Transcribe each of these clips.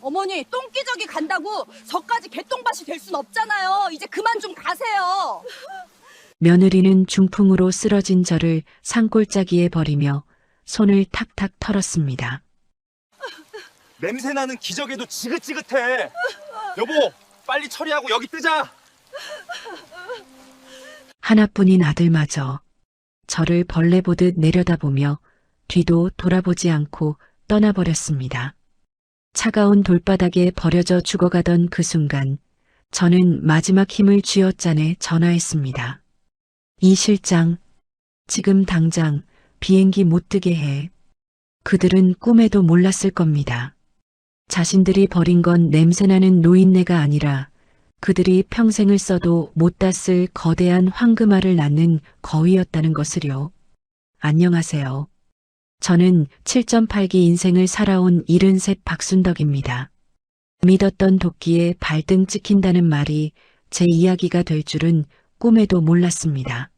어머니, 똥기저귀 간다고 저까지 개똥밭이 될 순 없잖아요. 이제 그만 좀 가세요. 며느리는 중풍으로 쓰러진 저를 산골짜기에 버리며 손을 탁탁 털었습니다. 냄새나는 기저귀도 지긋지긋해. 여보, 빨리 처리하고 여기 뜨자. 하나뿐인 아들마저 저를 벌레 보듯 내려다보며 뒤도 돌아보지 않고 떠나버렸습니다. 차가운 돌바닥에 버려져 죽어가던 그 순간 저는 마지막 힘을 쥐어짜내 전화했습니다. 이 실장, 지금 당장 비행기 못 뜨게 해. 그들은 꿈에도 몰랐을 겁니다. 자신들이 버린 건 냄새나는 노인네가 아니라 그들이 평생을 써도 못 땄을 거대한 황금알을 낳는 거위였다는 것을요. 안녕하세요. 저는 7.8기 인생을 살아온 73 박순덕입니다. 믿었던 도끼에 발등 찍힌다는 말이 제 이야기가 될 줄은 꿈에도 몰랐습니다.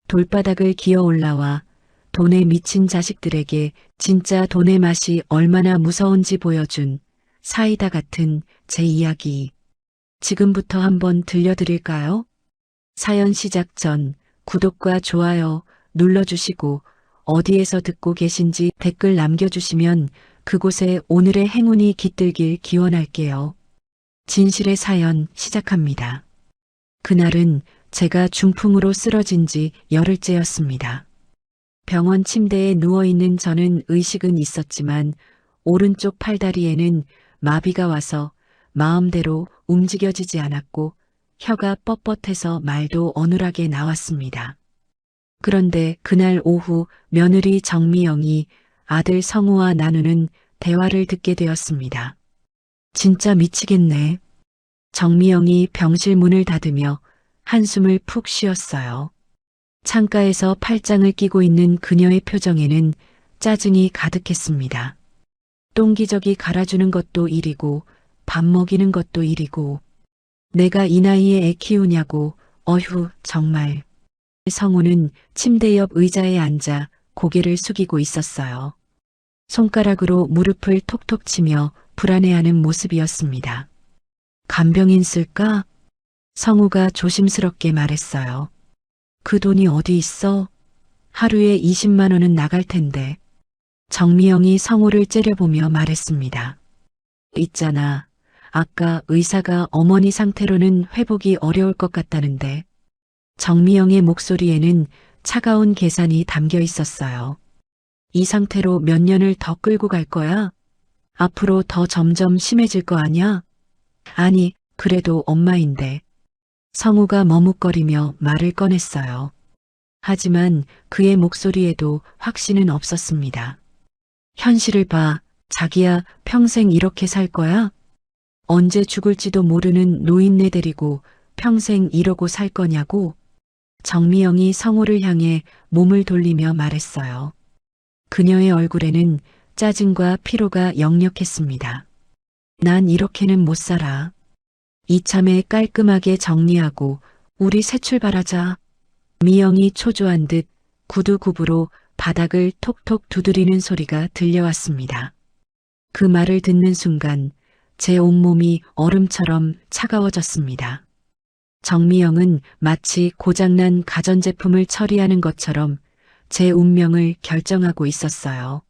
돌바닥을 기어 올라와 돈에 미친 자식들에게 진짜 돈의 맛이 얼마나 무서운지 보여준 사이다 같은 제 이야기. 지금부터 한번 들려드릴까요? 사연 시작 전 구독과 좋아요 눌러주시고 어디에서 듣고 계신지 댓글 남겨주시면 그곳에 오늘의 행운이 깃들길 기원할게요. 진실의 사연 시작합니다. 그날은 제가 중풍으로 쓰러진 지 열흘째였습니다. 병원 침대에 누워있는 저는 의식은 있었지만 오른쪽 팔다리에는 마비가 와서 마음대로 움직여지지 않았고 혀가 뻣뻣해서 말도 어눌하게 나왔습니다. 그런데 그날 오후 며느리 정미영이 아들 성우와 나누는 대화를 듣게 되었습니다. 진짜 미치겠네. 정미영이 병실 문을 닫으며 한숨을 푹 쉬었어요. 창가에서 팔짱을 끼고 있는 그녀의 표정에는 짜증이 가득했습니다. 똥기저귀 갈아주는 것도 일이고 밥 먹이는 것도 일이고 내가 이 나이에 애 키우냐고 어휴 정말. 성우는 침대 옆 의자에 앉아 고개를 숙이고 있었어요. 손가락으로 무릎을 톡톡 치며 불안해하는 모습이었습니다. 간병인 쓸까? 성우가 조심스럽게 말했어요. 그 돈이 어디 있어? 하루에 20만 원은 나갈 텐데. 정미영이 성우를 째려보며 말했습니다. 있잖아. 아까 의사가 어머니 상태로는 회복이 어려울 것 같다는데. 정미영의 목소리에는 차가운 계산이 담겨 있었어요. 이 상태로 몇 년을 더 끌고 갈 거야? 앞으로 더 점점 심해질 거 아냐? 아니, 그래도 엄마인데. 성우가 머뭇거리며 말을 꺼냈어요. 하지만 그의 목소리에도 확신은 없었습니다. 현실을 봐. 자기야 평생 이렇게 살 거야? 언제 죽을지도 모르는 노인네 데리고 평생 이러고 살 거냐고? 정미영이 성우를 향해 몸을 돌리며 말했어요. 그녀의 얼굴에는 짜증과 피로가 역력했습니다. 난 이렇게는 못 살아. 이참에 깔끔하게 정리하고 우리 새 출발하자. 미영이 초조한 듯 구두굽으로 바닥을 톡톡 두드리는 소리가 들려왔습니다. 그 말을 듣는 순간 제 온몸이 얼음처럼 차가워졌습니다. 정미영은 마치 고장난 가전제품을 처리하는 것처럼 제 운명을 결정하고 있었어요.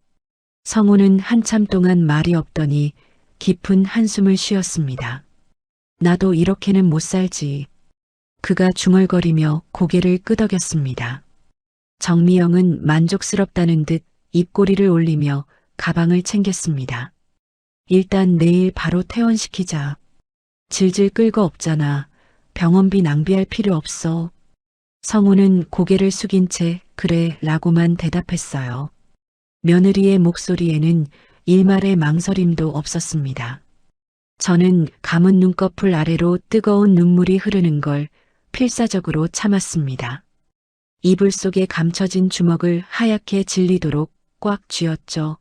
성우는 한참 동안 말이 없더니 깊은 한숨을 쉬었습니다. 나도 이렇게는 못 살지. 그가 중얼거리며 고개를 끄덕였습니다. 정미영은 만족스럽다는 듯 입꼬리를 올리며 가방을 챙겼습니다. 일단 내일 바로 퇴원시키자. 질질 끌 거 없잖아. 병원비 낭비할 필요 없어. 성우는 고개를 숙인 채 그래 라고만 대답했어요. 며느리의 목소리에는 일말의 망설임도 없었습니다. 저는 감은 눈꺼풀 아래로 뜨거운 눈물이 흐르는 걸 필사적으로 참았습니다. 이불 속에 감춰진 주먹을 하얗게 질리도록 꽉 쥐었죠.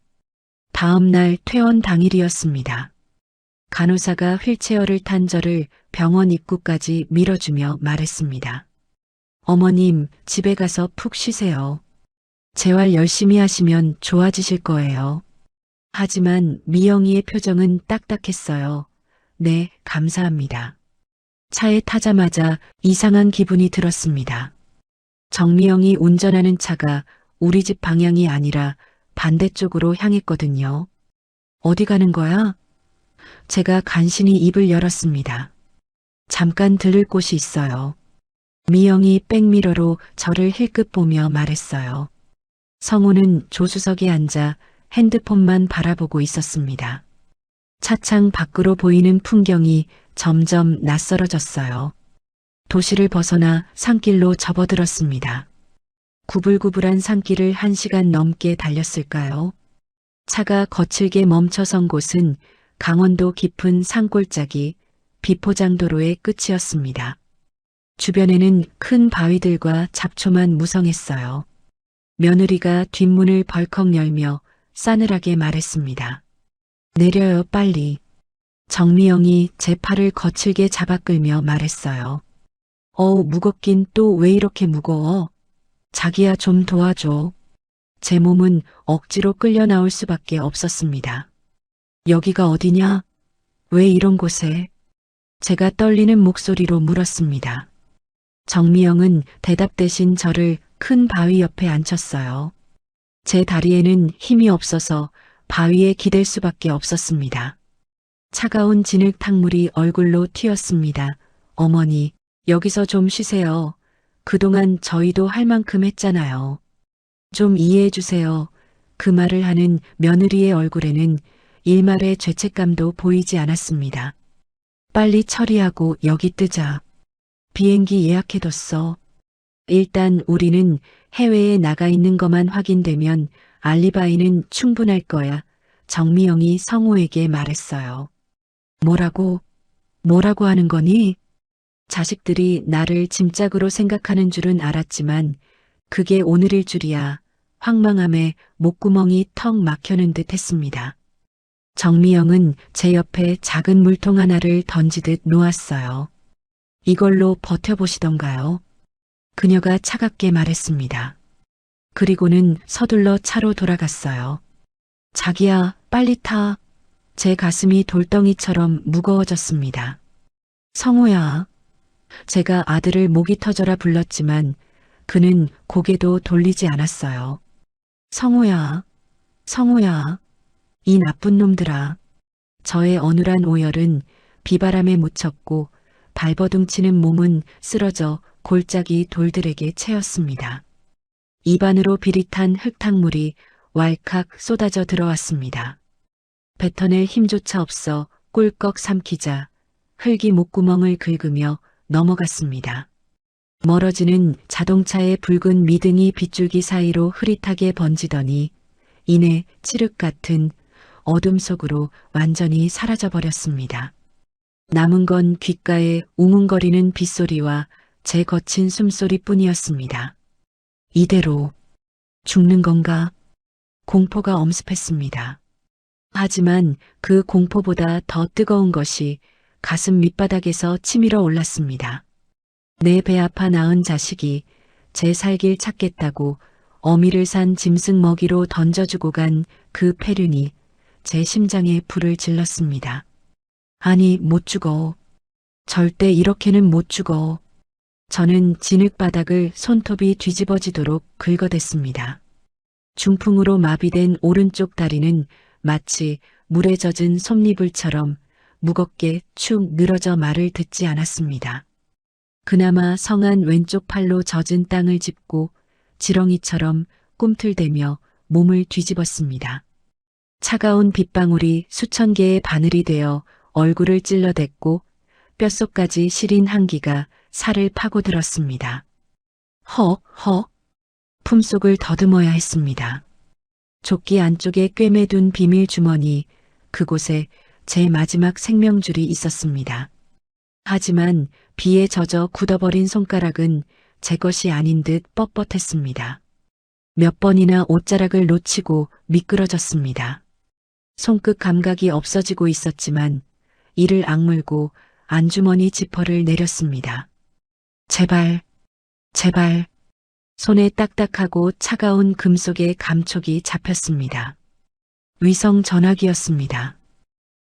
다음 날 퇴원 당일이었습니다. 간호사가 휠체어를 탄 저를 병원 입구까지 밀어주며 말했습니다. 어머님, 집에 가서 푹 쉬세요. 재활 열심히 하시면 좋아지실 거예요. 하지만 미영이의 표정은 딱딱했어요. 네, 감사합니다. 차에 타자마자 이상한 기분이 들었습니다. 정미영이 운전하는 차가 우리 집 방향이 아니라 반대쪽으로 향했거든요. 어디 가는 거야? 제가 간신히 입을 열었습니다. 잠깐 들를 곳이 있어요. 미영이 백미러로 저를 힐끗 보며 말했어요. 성우는 조수석에 앉아 핸드폰만 바라보고 있었습니다. 차창 밖으로 보이는 풍경이 점점 낯설어졌어요. 도시를 벗어나 산길로 접어들었습니다. 구불구불한 산길을 1시간 넘게 달렸을까요? 차가 거칠게 멈춰선 곳은 강원도 깊은 산골짜기 비포장도로의 끝이었습니다. 주변에는 큰 바위들과 잡초만 무성했어요. 며느리가 뒷문을 벌컥 열며 싸늘하게 말했습니다. 내려요, 빨리. 정미영이 제 팔을 거칠게 잡아 끌며 말했어요. 어우, 무겁긴 또 왜 이렇게 무거워? 자기야, 좀 도와줘. 제 몸은 억지로 끌려 나올 수밖에 없었습니다. 여기가 어디냐? 왜 이런 곳에? 제가 떨리는 목소리로 물었습니다. 정미영은 대답 대신 저를 큰 바위 옆에 앉혔어요. 제 다리에는 힘이 없어서 바위에 기댈 수밖에 없었습니다. 차가운 진흙탕물이 얼굴로 튀었습니다. 어머니, 여기서 좀 쉬세요. 그동안 저희도 할 만큼 했잖아요. 좀 이해해 주세요. 그 말을 하는 며느리의 얼굴에는 일말의 죄책감도 보이지 않았습니다. 빨리 처리하고 여기 뜨자. 비행기 예약해뒀어. 일단 우리는 해외에 나가 있는 것만 확인되면 알리바이는 충분할 거야. 정미영이 성우에게 말했어요. 뭐라고 하는 거니? 자식들이 나를 짐짝으로 생각하는 줄은 알았지만 그게 오늘일 줄이야. 황망함에 목구멍이 턱 막혀는 듯 했습니다. 정미영은 제 옆에 작은 물통 하나를 던지듯 놓았어요. 이걸로 버텨보시던가요? 그녀가 차갑게 말했습니다. 그리고는 서둘러 차로 돌아갔어요. 자기야, 빨리 타. 제 가슴이 돌덩이처럼 무거워졌습니다. 성우야. 제가 아들을 목이 터져라 불렀지만 그는 고개도 돌리지 않았어요. 성우야, 성우야. 이 나쁜 놈들아. 저의 어눌한 오열은 비바람에 묻혔고 발버둥치는 몸은 쓰러져 골짜기 돌들에게 채였습니다. 입안으로 비릿한 흙탕물이 왈칵 쏟아져 들어왔습니다. 뱉어낼 힘조차 없어 꿀꺽 삼키자 흙이 목구멍을 긁으며 넘어갔습니다. 멀어지는 자동차의 붉은 미등이 빗줄기 사이로 흐릿하게 번지더니 이내 칠흑 같은 어둠 속으로 완전히 사라져버렸습니다. 남은 건 귓가에 웅웅거리는 빗소리와 제 거친 숨소리뿐이었습니다. 이대로 죽는 건가? 공포가 엄습했습니다. 하지만 그 공포보다 더 뜨거운 것이 가슴 밑바닥에서 치밀어 올랐습니다. 내 배 아파 낳은 자식이 제 살길 찾겠다고 어미를 산 짐승 먹이로 던져주고 간 그 폐륜이 제 심장에 불을 질렀습니다. 아니, 못 죽어. 절대 이렇게는 못 죽어. 저는 진흙바닥을 손톱이 뒤집어지도록 긁어댔습니다. 중풍으로 마비된 오른쪽 다리는 마치 물에 젖은 솜니불처럼 무겁게 축 늘어져 말을 듣지 않았습니다. 그나마 성한 왼쪽 팔로 젖은 땅을 짚고 지렁이처럼 꿈틀대며 몸을 뒤집었습니다. 차가운 빗방울이 수천 개의 바늘이 되어 얼굴을 찔러댔고 뼛속까지 시린 한기가 살을 파고들었습니다. 헉. 품속을 더듬어야 했습니다. 조끼 안쪽에 꿰매둔 비밀 주머니, 그곳에 제 마지막 생명줄이 있었습니다. 하지만 비에 젖어 굳어버린 손가락은 제 것이 아닌 듯 뻣뻣했습니다. 몇 번이나 옷자락을 놓치고 미끄러졌습니다. 손끝 감각이 없어지고 있었지만 이를 악물고 안주머니 지퍼를 내렸습니다. 제발. 손에 딱딱하고 차가운 금속의 감촉이 잡혔습니다. 위성 전화기였습니다.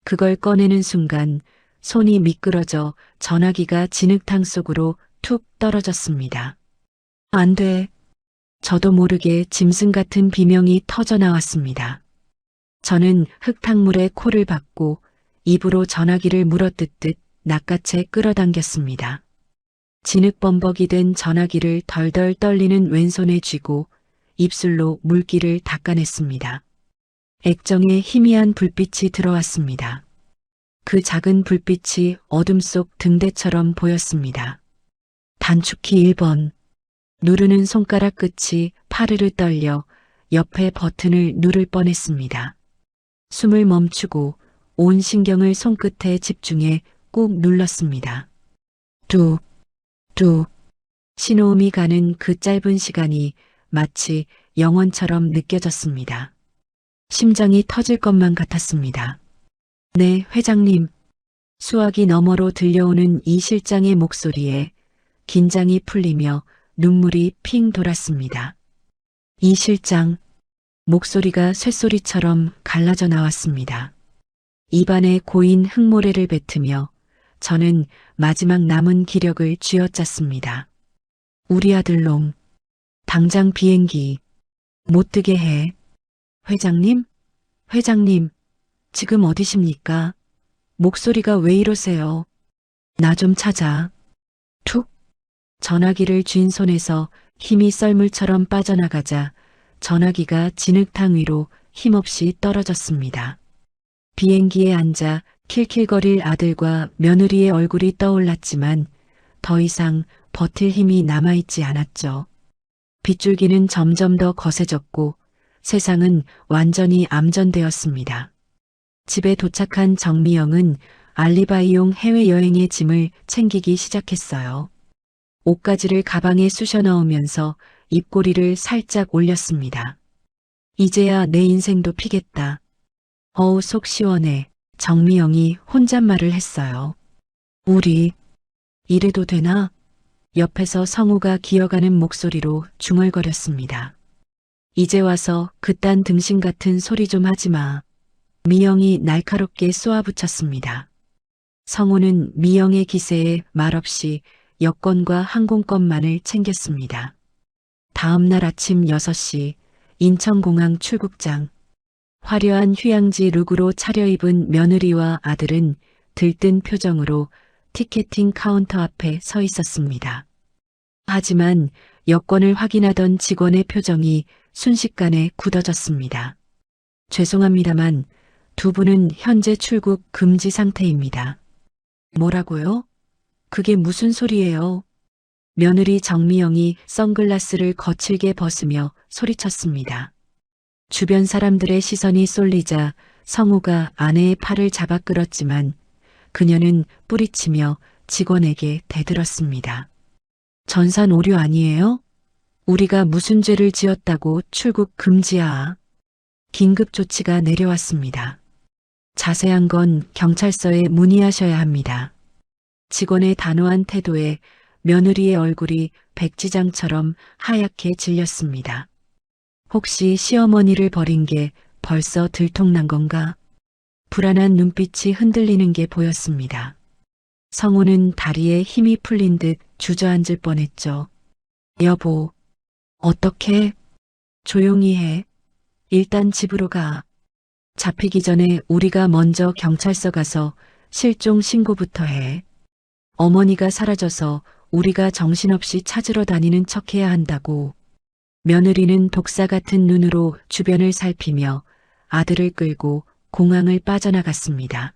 그걸 꺼내는 순간 손이 미끄러져 전화기가 진흙탕 속으로 툭 떨어졌습니다. 안 돼. 저도 모르게 짐승 같은 비명이 터져 나왔습니다. 저는 흙탕물에 코를 박고 입으로 전화기를 물어뜯듯 낚아채 끌어당겼습니다. 진흙범벅이 된 전화기를 덜덜 떨리는 왼손에 쥐고 입술로 물기를 닦아냈습니다. 액정에 희미한 불빛이 들어왔습니다. 그 작은 불빛이 어둠 속 등대처럼 보였습니다. 단축키 1번. 누르는 손가락 끝이 파르르 떨려 옆에 버튼을 누를 뻔했습니다. 숨을 멈추고 온 신경을 손끝에 집중해 꾹 눌렀습니다. 뚝, 뚝. 신호음이 가는 그 짧은 시간이 마치 영원처럼 느껴졌습니다. 심장이 터질 것만 같았습니다. 네, 회장님. 수화기 너머로 들려오는 이 실장의 목소리에 긴장이 풀리며 눈물이 핑 돌았습니다. 이 실장, 목소리가 쇳소리처럼 갈라져 나왔습니다. 입안에 고인 흙모래를 뱉으며 저는 마지막 남은 기력을 쥐어짰습니다. 우리 아들놈, 당장 비행기 못 뜨게 해. 회장님? 회장님, 지금 어디십니까? 목소리가 왜 이러세요? 나 좀 찾아. 툭. 전화기를 쥔 손에서 힘이 썰물처럼 빠져나가자 전화기가 진흙탕 위로 힘없이 떨어졌습니다. 비행기에 앉아 킬킬거릴 아들과 며느리의 얼굴이 떠올랐지만 더 이상 버틸 힘이 남아있지 않았죠. 빗줄기는 점점 더 거세졌고 세상은 완전히 암전되었습니다. 집에 도착한 정미영은 알리바이용 해외여행의 짐을 챙기기 시작했어요. 옷가지를 가방에 쑤셔 넣으면서 입꼬리를 살짝 올렸습니다. 이제야 내 인생도 피겠다. 어우 속 시원해. 정미영이 혼잣말을 했어요. 우리 이래도 되나? 옆에서 성우가 기어가는 목소리로 중얼거렸습니다. 이제 와서 그딴 등신 같은 소리 좀 하지 마. 미영이 날카롭게 쏘아붙였습니다. 성우는 미영의 기세에 말없이 여권과 항공권만을 챙겼습니다. 다음 날 아침 6시 인천공항 출국장. 화려한 휴양지 룩으로 차려입은 며느리와 아들은 들뜬 표정으로 티켓팅 카운터 앞에 서 있었습니다. 하지만 여권을 확인하던 직원의 표정이 순식간에 굳어졌습니다. 죄송합니다만 두 분은 현재 출국 금지 상태입니다. 뭐라고요? 그게 무슨 소리예요? 며느리 정미영이 선글라스를 거칠게 벗으며 소리쳤습니다. 주변 사람들의 시선이 쏠리자 성우가 아내의 팔을 잡아 끌었지만 그녀는 뿌리치며 직원에게 대들었습니다. 전산 오류 아니에요? 우리가 무슨 죄를 지었다고 출국 금지야. 긴급 조치가 내려왔습니다. 자세한 건 경찰서에 문의하셔야 합니다. 직원의 단호한 태도에 며느리의 얼굴이 백지장처럼 하얗게 질렸습니다. 혹시 시어머니를 버린 게 벌써 들통난 건가? 불안한 눈빛이 흔들리는 게 보였습니다. 성우는 다리에 힘이 풀린 듯 주저앉을 뻔했죠. 여보, 어떻게? 조용히 해. 일단 집으로 가. 잡히기 전에 우리가 먼저 경찰서 가서 실종 신고부터 해. 어머니가 사라져서 우리가 정신없이 찾으러 다니는 척해야 한다고. 며느리는 독사 같은 눈으로 주변을 살피며 아들을 끌고 공항을 빠져나갔습니다.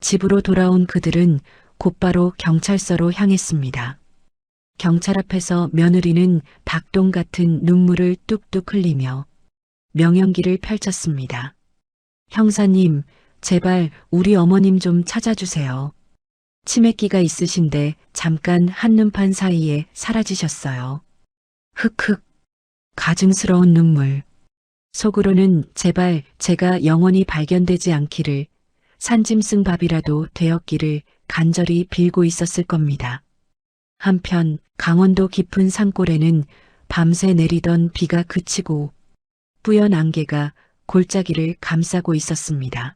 집으로 돌아온 그들은 곧바로 경찰서로 향했습니다. 경찰 앞에서 며느리는 닭똥 같은 눈물을 뚝뚝 흘리며 명령기를 펼쳤습니다. 형사님, 제발 우리 어머님 좀 찾아주세요. 치매기가 있으신데 잠깐 한눈판 사이에 사라지셨어요. 흑흑. 가증스러운 눈물. 속으로는 제발 제가 영원히 발견되지 않기를, 산짐승 밥이라도 되었기를 간절히 빌고 있었을 겁니다. 한편 강원도 깊은 산골에는 밤새 내리던 비가 그치고 뿌연 안개가 골짜기를 감싸고 있었습니다.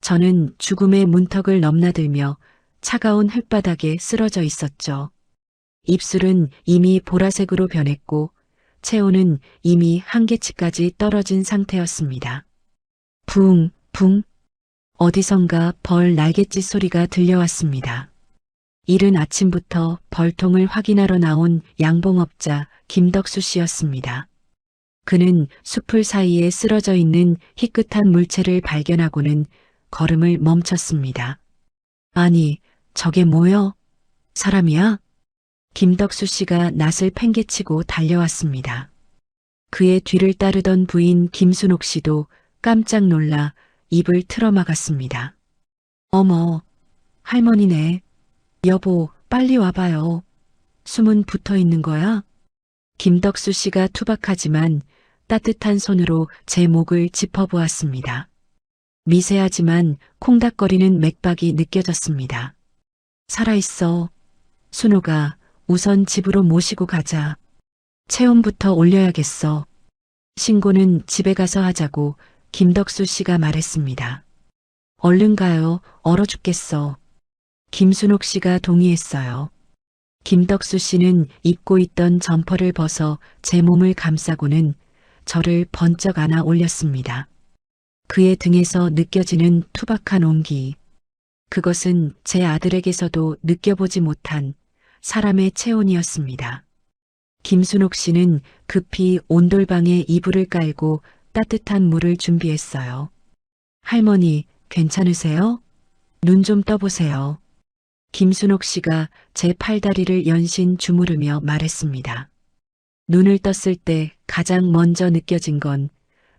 저는 죽음의 문턱을 넘나들며 차가운 흙바닥에 쓰러져 있었죠. 입술은 이미 보라색으로 변했고 체온은 이미 한계치까지 떨어진 상태였습니다. 붕, 붕. 어디선가 벌 날갯짓 소리가 들려왔습니다. 이른 아침부터 벌통을 확인하러 나온 양봉업자 김덕수 씨였습니다. 그는 숲을 사이에 쓰러져 있는 희끗한 물체를 발견하고는 걸음을 멈췄습니다. 아니, 저게 뭐여? 사람이야? 김덕수 씨가 낯을 팽개치고 달려왔습니다. 그의 뒤를 따르던 부인 김순옥 씨도 깜짝 놀라 입을 틀어막았습니다. 어머, 할머니네. 여보, 빨리 와봐요. 숨은 붙어 있는 거야? 김덕수 씨가 투박하지만 따뜻한 손으로 제 목을 짚어보았습니다. 미세하지만 콩닥거리는 맥박이 느껴졌습니다. 살아있어. 순호가 우선 집으로 모시고 가자. 체온부터 올려야겠어. 신고는 집에 가서 하자고 김덕수 씨가 말했습니다. 얼른 가요. 얼어 죽겠어. 김순옥 씨가 동의했어요. 김덕수 씨는 입고 있던 점퍼를 벗어 제 몸을 감싸고는 저를 번쩍 안아 올렸습니다. 그의 등에서 느껴지는 투박한 온기. 그것은 제 아들에게서도 느껴보지 못한 사람의 체온이었습니다. 김순옥 씨는 급히 온돌방에 이불을 깔고 따뜻한 물을 준비했어요. 할머니, 괜찮으세요? 눈 좀 떠보세요. 김순옥 씨가 제 팔다리를 연신 주무르며 말했습니다. 눈을 떴을 때 가장 먼저 느껴진 건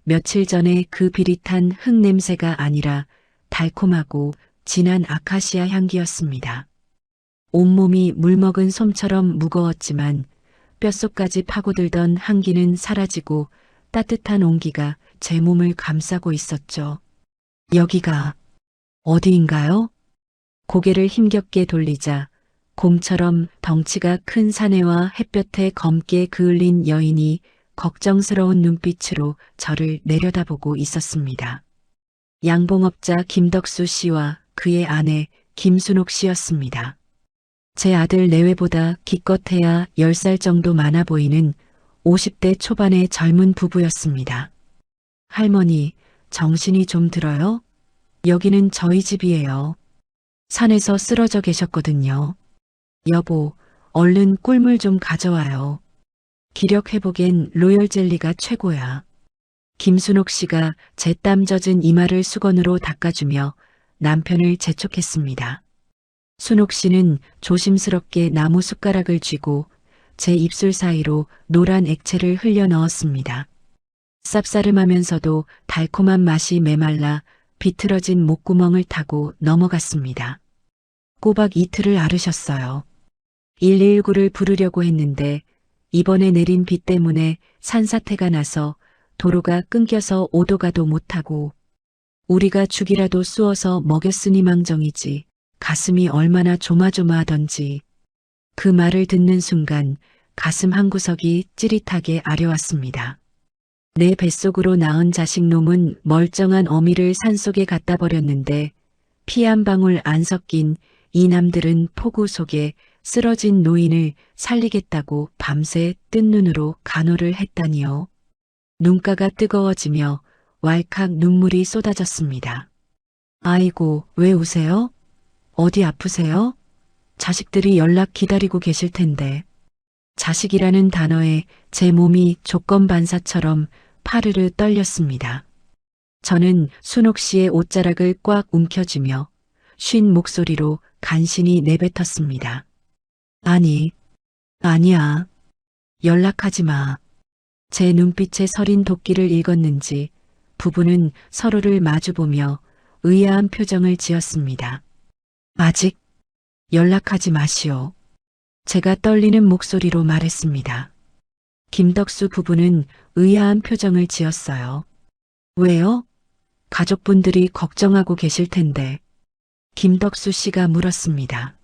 며칠 전에 그 비릿한 흙 냄새가 아니라 달콤하고 진한 아카시아 향기였습니다. 온몸이 물먹은 솜처럼 무거웠지만 뼛속까지 파고들던 한기는 사라지고 따뜻한 온기가 제 몸을 감싸고 있었죠. 여기가 어디인가요? 고개를 힘겹게 돌리자 곰처럼 덩치가 큰 사내와 햇볕에 검게 그을린 여인이 걱정스러운 눈빛으로 저를 내려다보고 있었습니다. 양봉업자 김덕수 씨와 그의 아내 김순옥 씨였습니다. 제 아들 내외보다 기껏해야 10살 정도 많아 보이는 50대 초반의 젊은 부부였습니다. 할머니, 정신이 좀 들어요? 여기는 저희 집이에요. 산에서 쓰러져 계셨거든요. 여보, 얼른 꿀물 좀 가져와요. 기력 회복엔 로열 젤리가 최고야. 김순옥 씨가 제 땀 젖은 이마를 수건으로 닦아주며 남편을 재촉했습니다. 순옥 씨는 조심스럽게 나무 숟가락을 쥐고 제 입술 사이로 노란 액체를 흘려 넣었습니다. 쌉싸름하면서도 달콤한 맛이 메말라 비틀어진 목구멍을 타고 넘어갔습니다. 꼬박 이틀을 앓으셨어요. 119를 부르려고 했는데 이번에 내린 비 때문에 산사태가 나서 도로가 끊겨서 오도 가도 못하고 우리가 죽이라도 쑤어서 먹였으니 망정이지 가슴이 얼마나 조마조마하던지. 그 말을 듣는 순간 가슴 한구석이 찌릿하게 아려왔습니다. 내 뱃속으로 낳은 자식 놈은 멀쩡한 어미를 산속에 갖다 버렸는데 피 한 방울 안 섞인 이 남들은 폭우 속에 쓰러진 노인을 살리겠다고 밤새 뜬 눈으로 간호를 했다니요. 눈가가 뜨거워지며 왈칵 눈물이 쏟아졌습니다. 아이고, 왜 우세요? 어디 아프세요? 자식들이 연락 기다리고 계실 텐데. 자식이라는 단어에 제 몸이 조건반사처럼 파르르 떨렸습니다. 저는 순옥 씨의 옷자락을 꽉 움켜쥐며 쉰 목소리로 간신히 내뱉었습니다. 아니, 아니야. 연락하지 마. 제 눈빛에 서린 도끼를 읽었는지 부부는 서로를 마주보며 의아한 표정을 지었습니다. 아직 연락하지 마시오. 제가 떨리는 목소리로 말했습니다. 김덕수 부부는 의아한 표정을 지었어요. 왜요? 가족분들이 걱정하고 계실 텐데. 김덕수 씨가 물었습니다.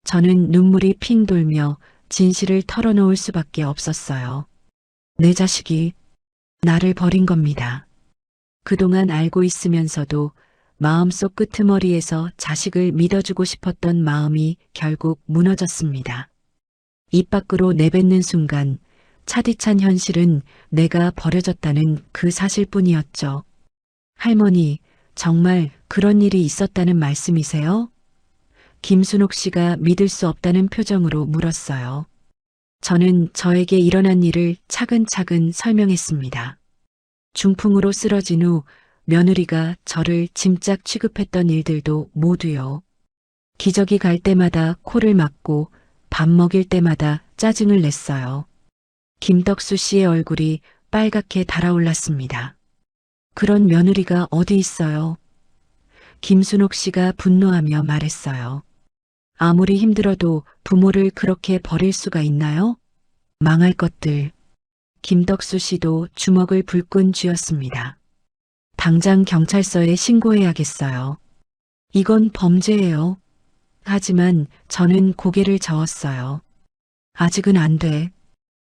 저는 눈물이 핑 돌며 진실을 털어놓을 수밖에 없었어요. 내 자식이 나를 버린 겁니다. 그동안 알고 있으면서도 마음속 끄트머리에서 자식을 믿어주고 싶었던 마음이 결국 무너졌습니다. 입 밖으로 내뱉는 순간 차디찬 현실은 내가 버려졌다는 그 사실뿐이었죠. 할머니, 정말 그런 일이 있었다는 말씀이세요? 김순옥 씨가 믿을 수 없다는 표정으로 물었어요. 저는 저에게 일어난 일을 차근차근 설명했습니다. 중풍으로 쓰러진 후 며느리가 저를 짐짝 취급했던 일들도 모두요. 기저귀 갈 때마다 코를 막고 밥 먹일 때마다 짜증을 냈어요. 김덕수 씨의 얼굴이 빨갛게 달아올랐습니다. 그런 며느리가 어디 있어요? 김순옥 씨가 분노하며 말했어요. 아무리 힘들어도 부모를 그렇게 버릴 수가 있나요? 망할 것들. 김덕수 씨도 주먹을 불끈 쥐었습니다. 당장 경찰서에 신고해야겠어요. 이건 범죄예요. 하지만 저는 고개를 저었어요. 아직은 안 돼.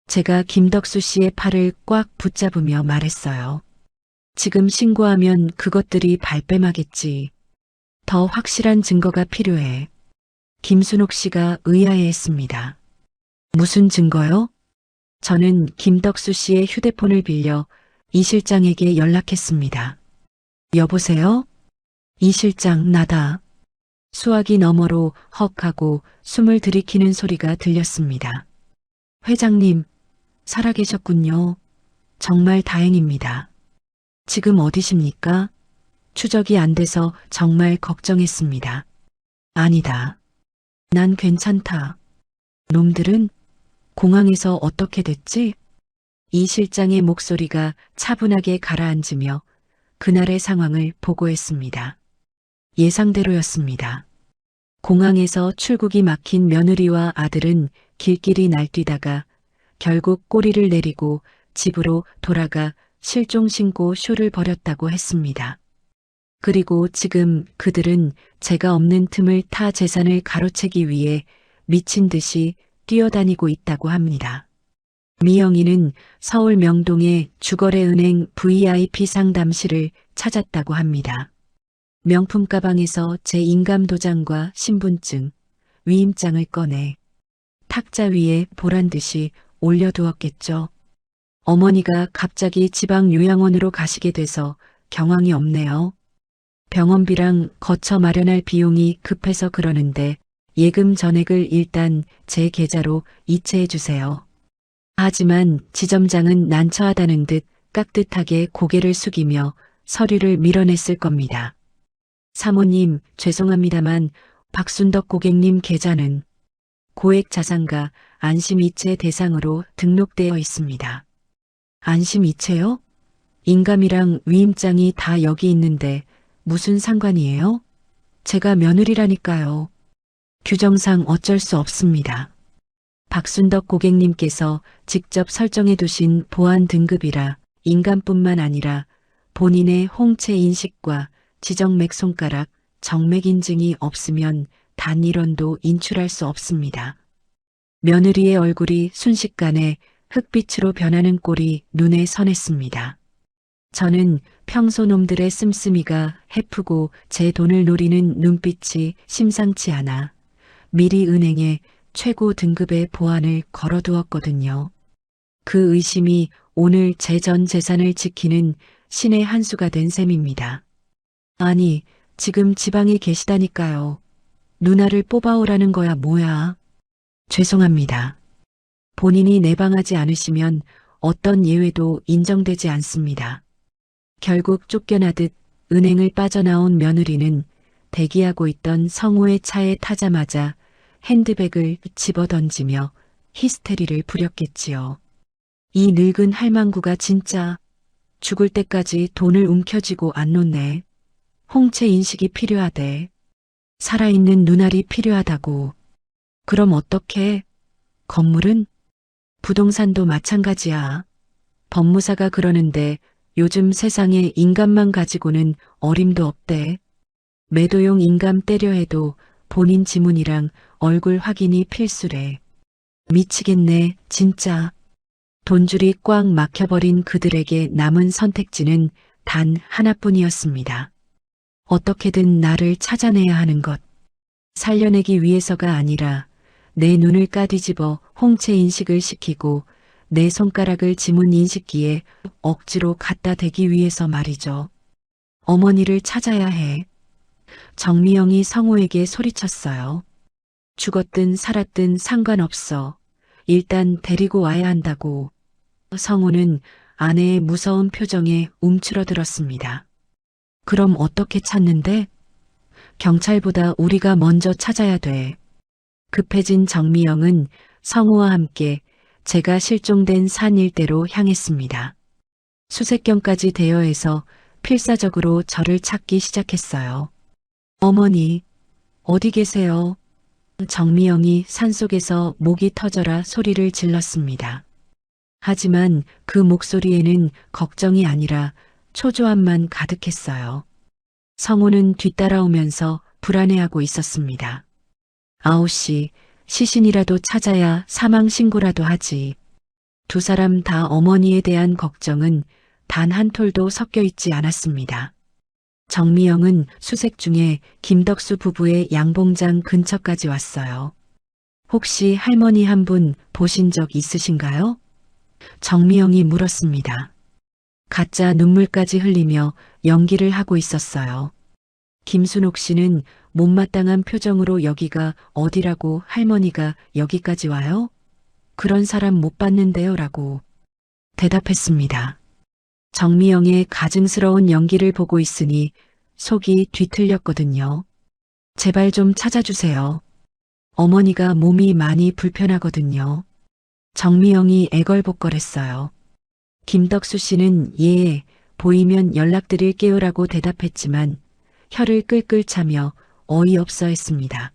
제가 김덕수 씨의 팔을 꽉 붙잡으며 말했어요. 지금 신고하면 그것들이 발뺌하겠지. 더 확실한 증거가 필요해. 김순옥 씨가 의아해했습니다. 무슨 증거요? 저는 김덕수 씨의 휴대폰을 빌려 이 실장에게 연락했습니다. 여보세요? 이 실장, 나다. 수화기 너머로 헉하고 숨을 들이키는 소리가 들렸습니다. 회장님, 살아계셨군요. 정말 다행입니다. 지금 어디십니까? 추적이 안 돼서 정말 걱정했습니다. 아니다. 난 괜찮다. 놈들은 공항에서 어떻게 됐지? 이 실장의 목소리가 차분하게 가라앉으며 그날의 상황을 보고했습니다. 예상대로였습니다. 공항에서 출국이 막힌 며느리와 아들은 길길이 날뛰다가 결국 꼬리를 내리고 집으로 돌아가 실종신고 쇼를 벌였다고 했습니다. 그리고 지금 그들은 제가 없는 틈을 타 재산을 가로채기 위해 미친 듯이 뛰어다니고 있다고 합니다. 미영이는 서울 명동의 주거래은행 VIP 상담실을 찾았다고 합니다. 명품 가방에서 제 인감도장과 신분증, 위임장을 꺼내 탁자 위에 보란 듯이 올려두었겠죠. 어머니가 갑자기 지방 요양원으로 가시게 돼서 경황이 없네요. 병원비랑 거처 마련할 비용이 급해서 그러는데 예금 전액을 일단 제 계좌로 이체해 주세요. 하지만 지점장은 난처하다는 듯 깍듯하게 고개를 숙이며 서류를 밀어냈을 겁니다. 사모님, 죄송합니다만 박순덕 고객님 계좌는 고액자산가 안심이체 대상으로 등록되어 있습니다. 안심이체요? 인감이랑 위임장이 다 여기 있는데 무슨 상관이에요? 제가 며느리라니까요. 규정상 어쩔 수 없습니다. 박순덕 고객님께서 직접 설정해 두신 보안 등급이라 인감뿐만 아니라 본인의 홍채 인식과 지정맥 손가락, 정맥 인증이 없으면 단 1원도 인출할 수 없습니다. 며느리의 얼굴이 순식간에 흑빛으로 변하는 꼴이 눈에 선했습니다. 저는 평소 놈들의 씀씀이가 해프고 제 돈을 노리는 눈빛이 심상치 않아 미리 은행에 최고 등급의 보안을 걸어두었거든요. 그 의심이 오늘 제 전 재산을 지키는 신의 한 수가 된 셈입니다. 아니, 지금 지방에 계시다니까요. 누나를 뽑아오라는 거야 뭐야. 죄송합니다. 본인이 내방하지 않으시면 어떤 예외도 인정되지 않습니다. 결국 쫓겨나듯 은행을 빠져나온 며느리는 대기하고 있던 성우의 차에 타자마자 핸드백을 집어던지며 히스테리를 부렸겠지요. 이 늙은 할망구가 진짜 죽을 때까지 돈을 움켜쥐고 안 놓네. 홍채 인식이 필요하대. 살아있는 눈알이 필요하다고. 그럼 어떡해? 건물은? 부동산도 마찬가지야. 법무사가 그러는데 요즘 세상에 인감만 가지고는 어림도 없대. 매도용 인감 떼려 해도 본인 지문이랑 얼굴 확인이 필수래. 미치겠네, 진짜. 돈줄이 꽉 막혀버린 그들에게 남은 선택지는 단 하나뿐이었습니다. 어떻게든 나를 찾아내야 하는 것. 살려내기 위해서가 아니라 내 눈을 까뒤집어 홍채 인식을 시키고 내 손가락을 지문 인식기에 억지로 갖다 대기 위해서 말이죠. 어머니를 찾아야 해. 정미영이 성우에게 소리쳤어요. 죽었든 살았든 상관없어. 일단 데리고 와야 한다고. 성우는 아내의 무서운 표정에 움츠러들었습니다. 그럼 어떻게 찾는데? 경찰보다 우리가 먼저 찾아야 돼. 급해진 정미영은 성우와 함께 제가 실종된 산 일대로 향했습니다. 수색경까지 대여해서 필사적으로 저를 찾기 시작했어요. 어머니, 어디 계세요? 정미영이 산속에서 목이 터져라 소리를 질렀습니다. 하지만 그 목소리에는 걱정이 아니라 초조함만 가득했어요. 성우는 뒤따라오면서 불안해하고 있었습니다. 아오씨, 시신이라도 찾아야 사망신고라도 하지. 두 사람 다 어머니에 대한 걱정은 단 한 톨도 섞여 있지 않았습니다. 정미영은 수색 중에 김덕수 부부의 양봉장 근처까지 왔어요. 혹시 할머니 한 분 보신 적 있으신가요? 정미영이 물었습니다. 가짜 눈물까지 흘리며 연기를 하고 있었어요. 김순옥 씨는 못마땅한 표정으로 여기가 어디라고 할머니가 여기까지 와요? 그런 사람 못 봤는데요 라고 대답했습니다. 정미영의 가증스러운 연기를 보고 있으니 속이 뒤틀렸거든요. 제발 좀 찾아주세요. 어머니가 몸이 많이 불편하거든요. 정미영이 애걸복걸했어요. 김덕수 씨는 예, 보이면 연락드릴게요라고 대답했지만 혀를 끌끌 차며 어이없어 했습니다.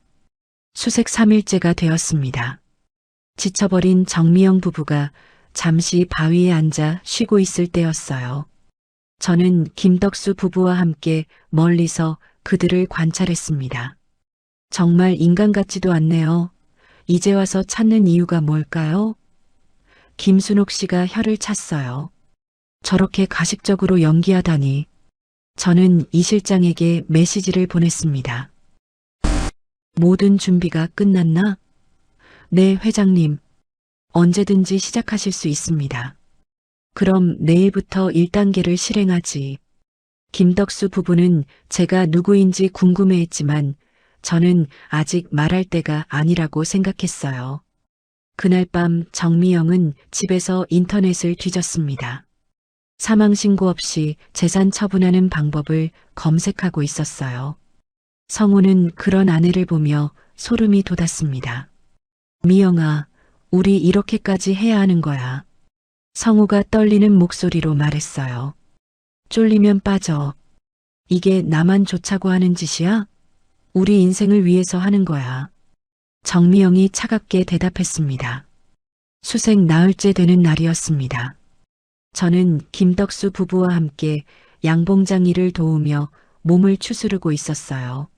수색 3일째가 되었습니다. 지쳐버린 정미영 부부가 잠시 바위에 앉아 쉬고 있을 때였어요. 저는 김덕수 부부와 함께 멀리서 그들을 관찰했습니다. 정말 인간 같지도 않네요. 이제 와서 찾는 이유가 뭘까요? 김순옥 씨가 혀를 찼어요. 저렇게 가식적으로 연기하다니. 저는 이 실장에게 메시지를 보냈습니다. 모든 준비가 끝났나? 네, 회장님. 언제든지 시작하실 수 있습니다. 그럼 내일부터 1단계를 실행하지. 김덕수 부부는 제가 누구인지 궁금해했지만 저는 아직 말할 때가 아니라고 생각했어요. 그날 밤 정미영은 집에서 인터넷을 뒤졌습니다. 사망신고 없이 재산 처분하는 방법을 검색하고 있었어요. 성우는 그런 아내를 보며 소름이 돋았습니다. 미영아, 우리 이렇게까지 해야 하는 거야. 성우가 떨리는 목소리로 말했어요. 쫄리면 빠져. 이게 나만 좋자고 하는 짓이야? 우리 인생을 위해서 하는 거야. 정미영이 차갑게 대답했습니다. 수색 나흘째 되는 날이었습니다. 저는 김덕수 부부와 함께 양봉장 일을 도우며 몸을 추스르고 있었어요.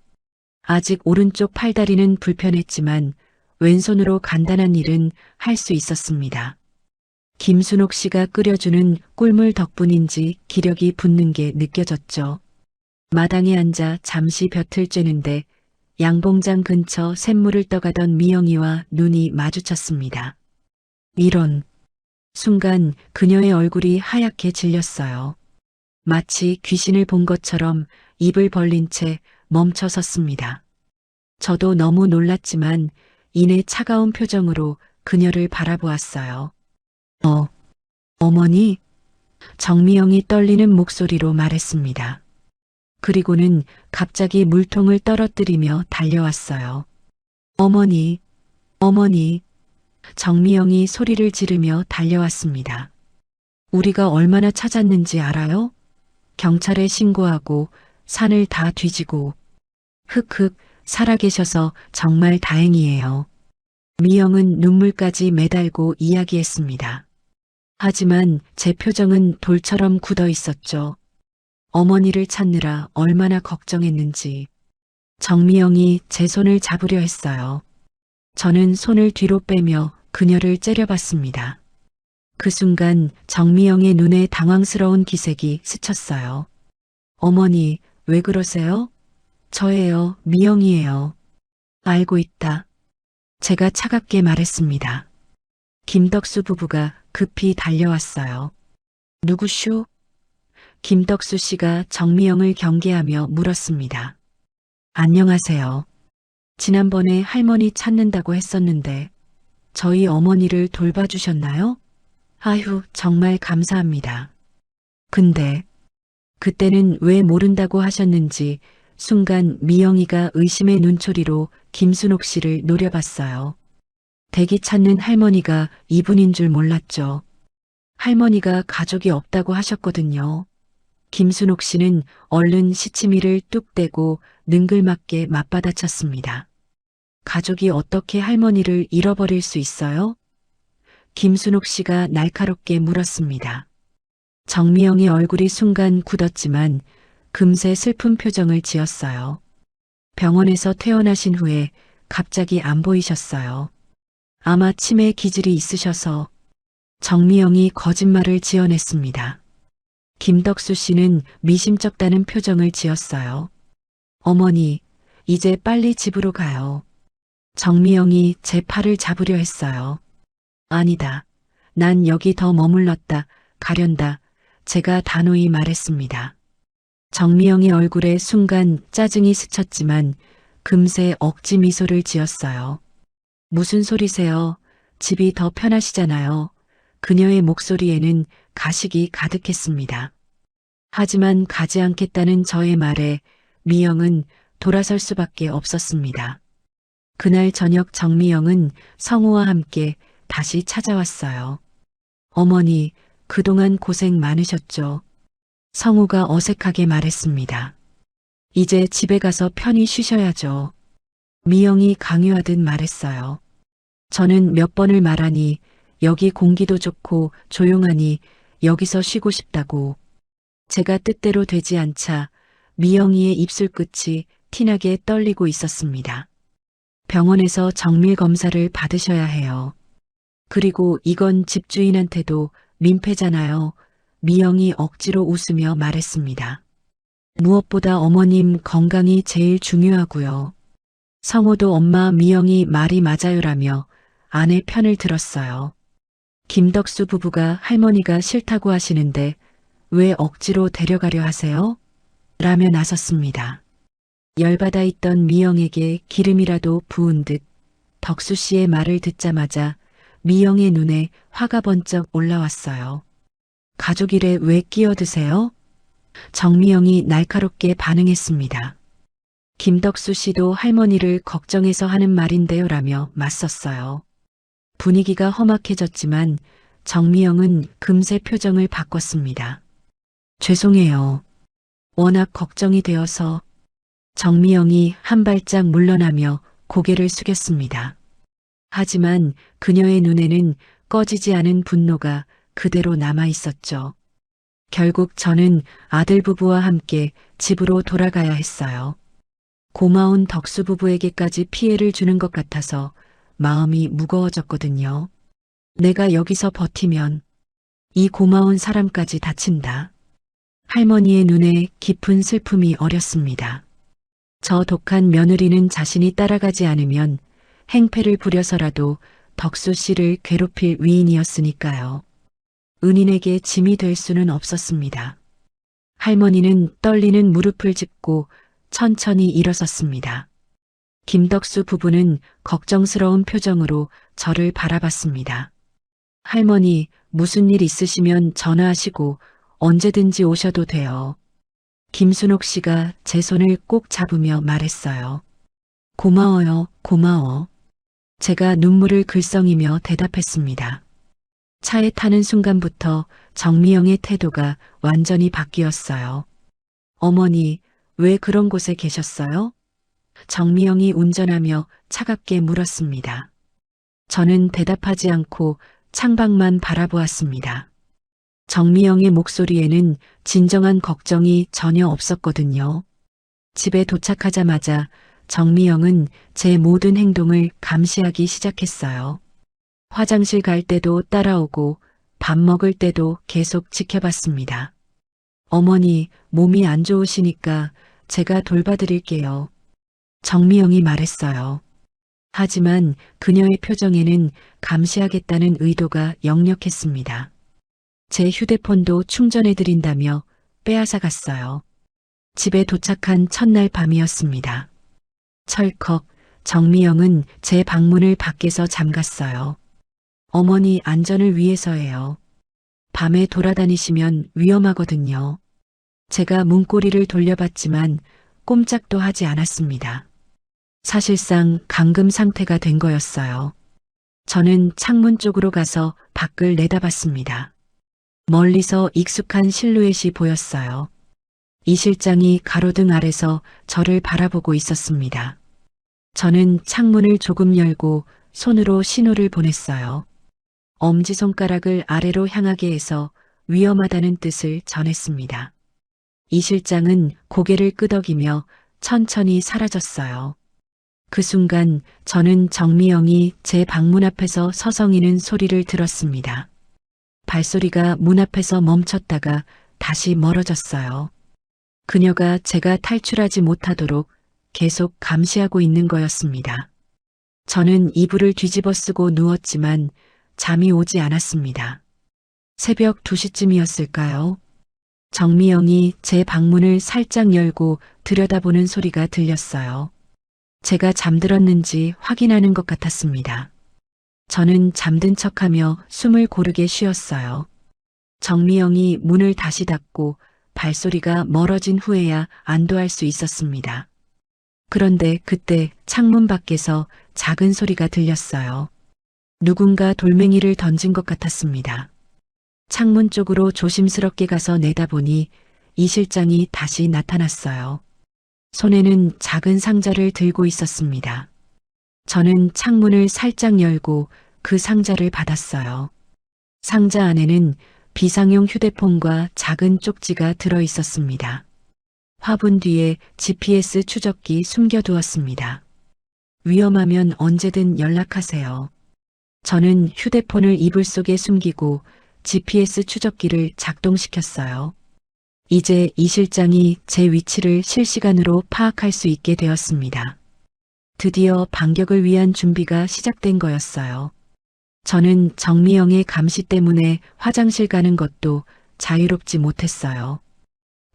아직 오른쪽 팔다리는 불편했지만 왼손으로 간단한 일은 할 수 있었습니다. 김순옥 씨가 끓여주는 꿀물 덕분인지 기력이 붙는 게 느껴졌죠. 마당에 앉아 잠시 볕을 쬐는데 양봉장 근처 샘물을 떠가던 미영이와 눈이 마주쳤습니다. 이런. 순간 그녀의 얼굴이 하얗게 질렸어요. 마치 귀신을 본 것처럼 입을 벌린 채 멈춰 섰습니다. 저도 너무 놀랐지만 이내 차가운 표정으로 그녀를 바라보았어요. 어머니? 정미영이 떨리는 목소리로 말했습니다. 그리고는 갑자기 물통을 떨어뜨리며 달려왔어요. 어머니, 어머니. 정미영이 소리를 지르며 달려왔습니다. 우리가 얼마나 찾았는지 알아요? 경찰에 신고하고 산을 다 뒤지고. 흑흑, 살아계셔서 정말 다행이에요. 미영은 눈물까지 매달고 이야기했습니다. 하지만 제 표정은 돌처럼 굳어 있었죠. 어머니를 찾느라 얼마나 걱정했는지. 정미영이 제 손을 잡으려 했어요. 저는 손을 뒤로 빼며 그녀를 째려봤습니다. 그 순간 정미영의 눈에 당황스러운 기색이 스쳤어요. 어머니, 왜 그러세요? 저예요, 미영이에요. 알고 있다. 제가 차갑게 말했습니다. 김덕수 부부가 급히 달려왔어요. 누구쇼? 김덕수 씨가 정미영을 경계하며 물었습니다. 안녕하세요. 지난번에 할머니 찾는다고 했었는데 저희 어머니를 돌봐주셨나요? 아휴, 정말 감사합니다. 근데 그때는 왜 모른다고 하셨는지 순간 미영이가 의심의 눈초리로 김순옥 씨를 노려봤어요. 댁이 찾는 할머니가 이분인 줄 몰랐죠. 할머니가 가족이 없다고 하셨거든요. 김순옥 씨는 얼른 시치미를 뚝 떼고 능글맞게 맞받아쳤습니다. 가족이 어떻게 할머니를 잃어버릴 수 있어요? 김순옥 씨가 날카롭게 물었습니다. 정미영의 얼굴이 순간 굳었지만 금세 슬픈 표정을 지었어요. 병원에서 퇴원하신 후에 갑자기 안 보이셨어요. 아마 치매 기질이 있으셔서. 정미영이 거짓말을 지어냈습니다. 김덕수 씨는 미심쩍다는 표정을 지었어요. 어머니, 이제 빨리 집으로 가요. 정미영이 제 팔을 잡으려 했어요. 아니다. 난 여기 더 머물렀다, 가련다. 제가 단호히 말했습니다. 정미영의 얼굴에 순간 짜증이 스쳤지만 금세 억지 미소를 지었어요. 무슨 소리세요? 집이 더 편하시잖아요. 그녀의 목소리에는 가식이 가득했습니다. 하지만 가지 않겠다는 저의 말에 미영은 돌아설 수밖에 없었습니다. 그날 저녁 정미영은 성우와 함께 다시 찾아왔어요. 어머니, 그동안 고생 많으셨죠? 성우가 어색하게 말했습니다. 이제 집에 가서 편히 쉬셔야죠. 미영이 강요하듯 말했어요. 저는 몇 번을 말하니 여기 공기도 좋고 조용하니 여기서 쉬고 싶다고. 제가 뜻대로 되지 않자 미영이의 입술 끝이 티나게 떨리고 있었습니다. 병원에서 정밀 검사를 받으셔야 해요. 그리고 이건 집주인한테도 민폐잖아요. 미영이 억지로 웃으며 말했습니다. 무엇보다 어머님 건강이 제일 중요하고요. 성호도 엄마 미영이 말이 맞아요라며 아내 편을 들었어요. 김덕수 부부가 할머니가 싫다고 하시는데 왜 억지로 데려가려 하세요? 라며 나섰습니다. 열받아 있던 미영에게 기름이라도 부은 듯 덕수 씨의 말을 듣자마자 미영의 눈에 화가 번쩍 올라왔어요. 가족 일에 왜 끼어드세요? 정미영이 날카롭게 반응했습니다. 김덕수 씨도 할머니를 걱정해서 하는 말인데요 라며 맞섰어요. 분위기가 험악해졌지만 정미영은 금세 표정을 바꿨습니다. 죄송해요. 워낙 걱정이 되어서. 정미영이 한 발짝 물러나며 고개를 숙였습니다. 하지만 그녀의 눈에는 꺼지지 않은 분노가 그대로 남아 있었죠. 결국 저는 아들 부부와 함께 집으로 돌아가야 했어요. 고마운 덕수 부부에게까지 피해를 주는 것 같아서 마음이 무거워졌거든요. 내가 여기서 버티면 이 고마운 사람까지 다친다. 할머니의 눈에 깊은 슬픔이 어렸습니다. 저 독한 며느리는 자신이 따라가지 않으면 행패를 부려서라도 덕수 씨를 괴롭힐 위인이었으니까요. 은인에게 짐이 될 수는 없었습니다. 할머니는 떨리는 무릎을 짚고 천천히 일어섰습니다. 김덕수 부부는 걱정스러운 표정으로 저를 바라봤습니다. 할머니, 무슨 일 있으시면 전화하시고 언제든지 오셔도 돼요. 김순옥 씨가 제 손을 꼭 잡으며 말했어요. 고마워요, 고마워. 제가 눈물을 글썽이며 대답했습니다. 차에 타는 순간부터 정미영의 태도가 완전히 바뀌었어요. 어머니, 왜 그런 곳에 계셨어요? 정미영이 운전하며 차갑게 물었습니다. 저는 대답하지 않고 창밖만 바라보았습니다. 정미영의 목소리에는 진정한 걱정이 전혀 없었거든요. 집에 도착하자마자 정미영은 제 모든 행동을 감시하기 시작했어요. 화장실 갈 때도 따라오고 밥 먹을 때도 계속 지켜봤습니다. 어머니, 몸이 안 좋으시니까 제가 돌봐드릴게요. 정미영이 말했어요. 하지만 그녀의 표정에는 감시하겠다는 의도가 역력했습니다. 제 휴대폰도 충전해드린다며 빼앗아 갔어요. 집에 도착한 첫날 밤이었습니다. 철컥, 정미영은 제 방문을 밖에서 잠갔어요. 어머니 안전을 위해서예요. 밤에 돌아다니시면 위험하거든요. 제가 문고리를 돌려봤지만 꼼짝도 하지 않았습니다. 사실상 감금 상태가 된 거였어요. 저는 창문 쪽으로 가서 밖을 내다봤습니다. 멀리서 익숙한 실루엣이 보였어요. 이 실장이 가로등 아래서 저를 바라보고 있었습니다. 저는 창문을 조금 열고 손으로 신호를 보냈어요. 엄지손가락을 아래로 향하게 해서 위험하다는 뜻을 전했습니다. 이 실장은 고개를 끄덕이며 천천히 사라졌어요. 그 순간 저는 정미영이 제 방문 앞에서 서성이는 소리를 들었습니다. 발소리가 문 앞에서 멈췄다가 다시 멀어졌어요. 그녀가 제가 탈출하지 못하도록 계속 감시하고 있는 거였습니다. 저는 이불을 뒤집어 쓰고 누웠지만 잠이 오지 않았습니다. 새벽 2시쯤이었을까요? 정미영이 제 방문을 살짝 열고 들여다보는 소리가 들렸어요. 제가 잠들었는지 확인하는 것 같았습니다. 저는 잠든 척하며 숨을 고르게 쉬었어요. 정미영이 문을 다시 닫고 발소리가 멀어진 후에야 안도할 수 있었습니다. 그런데 그때 창문 밖에서 작은 소리가 들렸어요. 누군가 돌멩이를 던진 것 같았습니다. 창문 쪽으로 조심스럽게 가서 내다보니 이 실장이 다시 나타났어요. 손에는 작은 상자를 들고 있었습니다. 저는 창문을 살짝 열고 그 상자를 받았어요. 상자 안에는 비상용 휴대폰과 작은 쪽지가 들어 있었습니다. 화분 뒤에 GPS 추적기 숨겨두었습니다. 위험하면 언제든 연락하세요. 저는 휴대폰을 이불 속에 숨기고 GPS 추적기를 작동시켰어요. 이제 이 실장이 제 위치를 실시간으로 파악할 수 있게 되었습니다. 드디어 반격을 위한 준비가 시작된 거였어요. 저는 정미영의 감시 때문에 화장실 가는 것도 자유롭지 못했어요.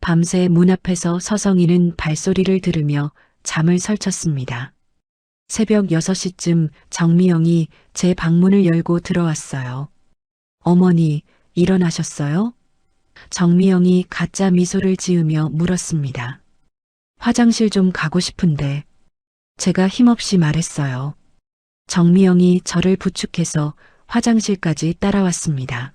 밤새 문 앞에서 서성이는 발소리를 들으며 잠을 설쳤습니다. 새벽 6시쯤 정미영이 제 방문을 열고 들어왔어요. 어머니, 일어나셨어요? 정미영이 가짜 미소를 지으며 물었습니다. 화장실 좀 가고 싶은데. 제가 힘없이 말했어요. 정미영이 저를 부축해서 화장실까지 따라왔습니다.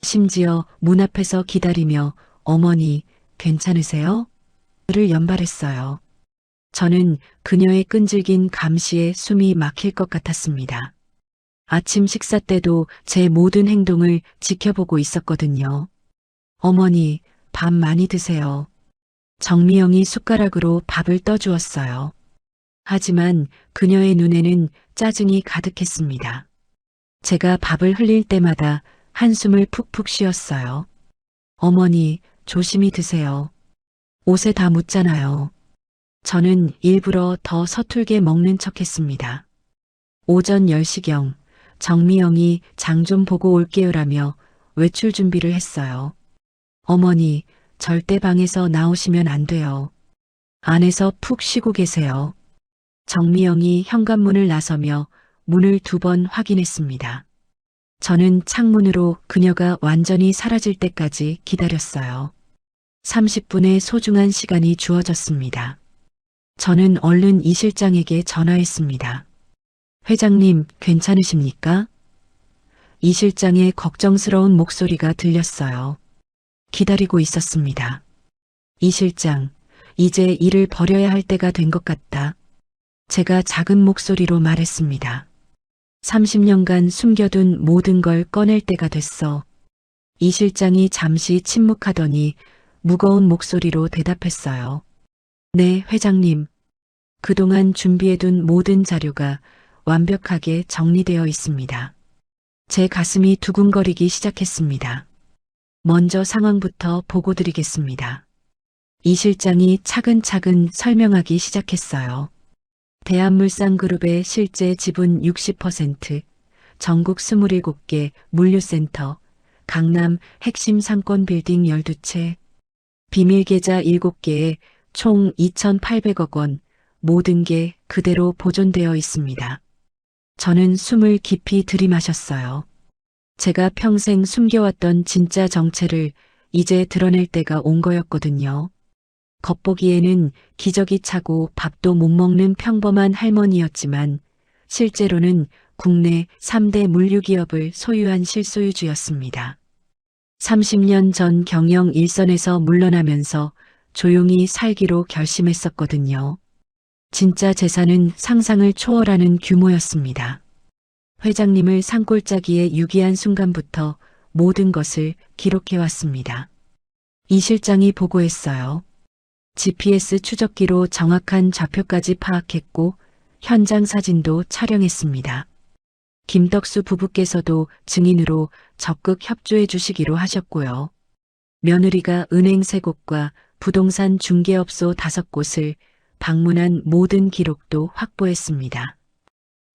심지어 문 앞에서 기다리며 어머니, 괜찮으세요? 를 연발했어요. 저는 그녀의 끈질긴 감시에 숨이 막힐 것 같았습니다. 아침 식사 때도 제 모든 행동을 지켜보고 있었거든요. 어머니, 밥 많이 드세요. 정미영이 숟가락으로 밥을 떠주었어요. 하지만 그녀의 눈에는 짜증이 가득했습니다. 제가 밥을 흘릴 때마다 한숨을 푹푹 쉬었어요. 어머니, 조심히 드세요. 옷에 다 묻잖아요. 저는 일부러 더 서툴게 먹는 척했습니다. 오전 10시경 정미영이 장 좀 보고 올게요라며 외출 준비를 했어요. 어머니, 절대 방에서 나오시면 안 돼요. 안에서 푹 쉬고 계세요. 정미영이 현관문을 나서며 문을 2번 확인했습니다. 저는 창문으로 그녀가 완전히 사라질 때까지 기다렸어요. 30분의 소중한 시간이 주어졌습니다. 저는 얼른 이 실장에게 전화했습니다. 회장님, 괜찮으십니까? 이 실장의 걱정스러운 목소리가 들렸어요. 기다리고 있었습니다. 이 실장, 이제 일을 버려야 할 때가 된 것 같다. 제가 작은 목소리로 말했습니다. 30년간 숨겨둔 모든 걸 꺼낼 때가 됐어. 이 실장이 잠시 침묵하더니 무거운 목소리로 대답했어요. 네, 회장님. 그동안 준비해둔 모든 자료가 완벽하게 정리되어 있습니다. 제 가슴이 두근거리기 시작했습니다. 먼저 상황부터 보고 드리겠습니다. 이 실장이 차근차근 설명하기 시작했어요. 대한물산그룹의 실제 지분 60%, 전국 27개 물류센터, 강남 핵심 상권 빌딩 12채, 비밀계좌 7개에 총 2,800억 원, 모든 게 그대로 보존되어 있습니다. 저는 숨을 깊이 들이마셨어요. 제가 평생 숨겨왔던 진짜 정체를 이제 드러낼 때가 온 거였거든요. 겉보기에는 기저귀 차고 밥도 못 먹는 평범한 할머니였지만 실제로는 국내 3대 물류기업을 소유한 실소유주였습니다. 30년 전 경영 일선에서 물러나면서 조용히 살기로 결심했었거든요. 진짜 재산은 상상을 초월하는 규모였습니다. 회장님을 산골짜기에 유기한 순간부터 모든 것을 기록해왔습니다. 이 실장이 보고했어요. GPS 추적기로 정확한 좌표까지 파악했고 현장 사진도 촬영했습니다. 김덕수 부부께서도 증인으로 적극 협조해 주시기로 하셨고요. 며느리가 은행 3곳과 부동산 중개업소 5곳을 방문한 모든 기록도 확보했습니다.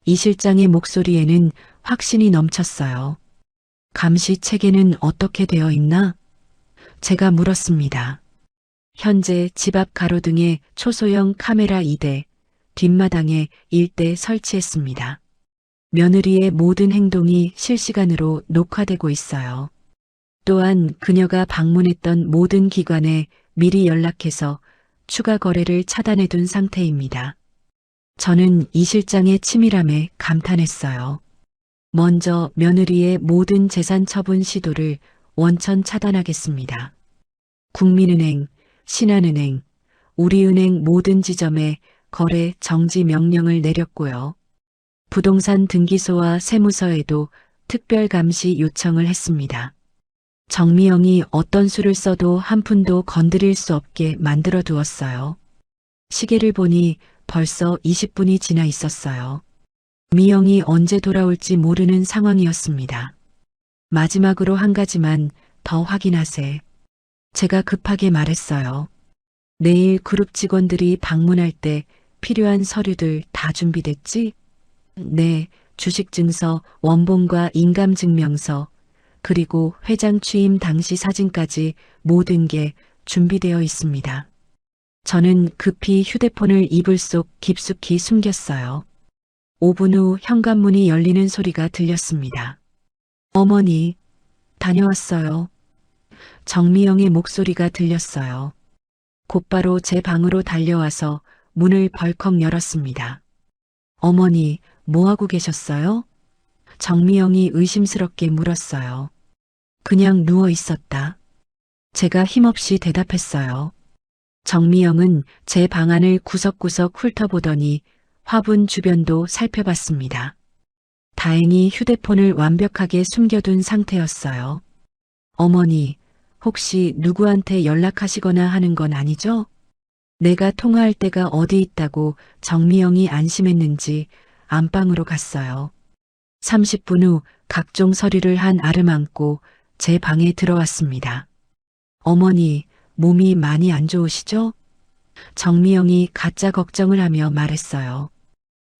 이 실장의 목소리에는 확신이 넘쳤어요. 감시 체계는 어떻게 되어 있나? 제가 물었습니다. 현재 집 앞 가로등에 초소형 카메라 2대, 뒷마당에 1대 설치했습니다. 며느리의 모든 행동이 실시간으로 녹화되고 있어요. 또한 그녀가 방문했던 모든 기관에 미리 연락해서 추가 거래를 차단해둔 상태입니다. 저는 이 실장의 치밀함에 감탄했어요. 먼저 며느리의 모든 재산 처분 시도를 원천 차단하겠습니다. 국민은행, 신한은행, 우리은행 모든 지점에 거래 정지 명령을 내렸고요. 부동산 등기소와 세무서에도 특별 감시 요청을 했습니다. 정미영이 어떤 수를 써도 한 푼도 건드릴 수 없게 만들어 두었어요. 시계를 보니 벌써 20분이 지나 있었어요. 미영이 언제 돌아올지 모르는 상황이었습니다. 마지막으로 한 가지만 더 확인하세. 제가 급하게 말했어요. 내일 그룹 직원들이 방문할 때 필요한 서류들 다 준비됐지? 네, 주식증서, 원본과 인감증명서, 그리고 회장 취임 당시 사진까지 모든 게 준비되어 있습니다. 저는 급히 휴대폰을 이불 속 깊숙이 숨겼어요. 5분 후 현관문이 열리는 소리가 들렸습니다. 어머니, 다녀왔어요. 정미영의 목소리가 들렸어요. 곧바로 제 방으로 달려와서 문을 벌컥 열었습니다. 어머니, 뭐하고 계셨어요? 정미영이 의심스럽게 물었어요. 그냥 누워 있었다. 제가 힘없이 대답했어요. 정미영은 제 방안을 구석구석 훑어보더니 화분 주변도 살펴봤습니다. 다행히 휴대폰을 완벽하게 숨겨둔 상태였어요. 어머니, 혹시 누구한테 연락하시거나 하는 건 아니죠? 내가 통화할 때가 어디 있다고 정미영이 안심했는지 안방으로 갔어요. 30분 후 각종 서류를 한 아름안고 제 방에 들어왔습니다. 어머니, 몸이 많이 안 좋으시죠? 정미영이 가짜 걱정을 하며 말했어요.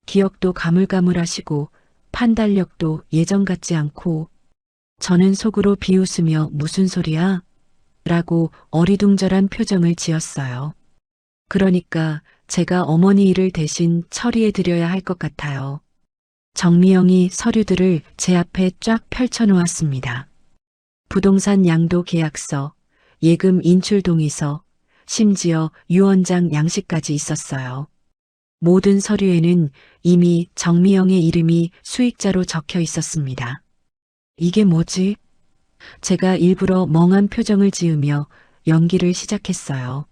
기억도 가물가물하시고 판단력도 예전 같지 않고. 저는 속으로 비웃으며 무슨 소리야? 라고 어리둥절한 표정을 지었어요. 그러니까 제가 어머니 일을 대신 처리해 드려야 할 것 같아요. 정미영이 서류들을 제 앞에 쫙 펼쳐놓았습니다. 부동산 양도 계약서, 예금 인출 동의서, 심지어 유언장 양식까지 있었어요. 모든 서류에는 이미 정미영의 이름이 수익자로 적혀 있었습니다. 이게 뭐지? 제가 일부러 멍한 표정을 지으며 연기를 시작했어요.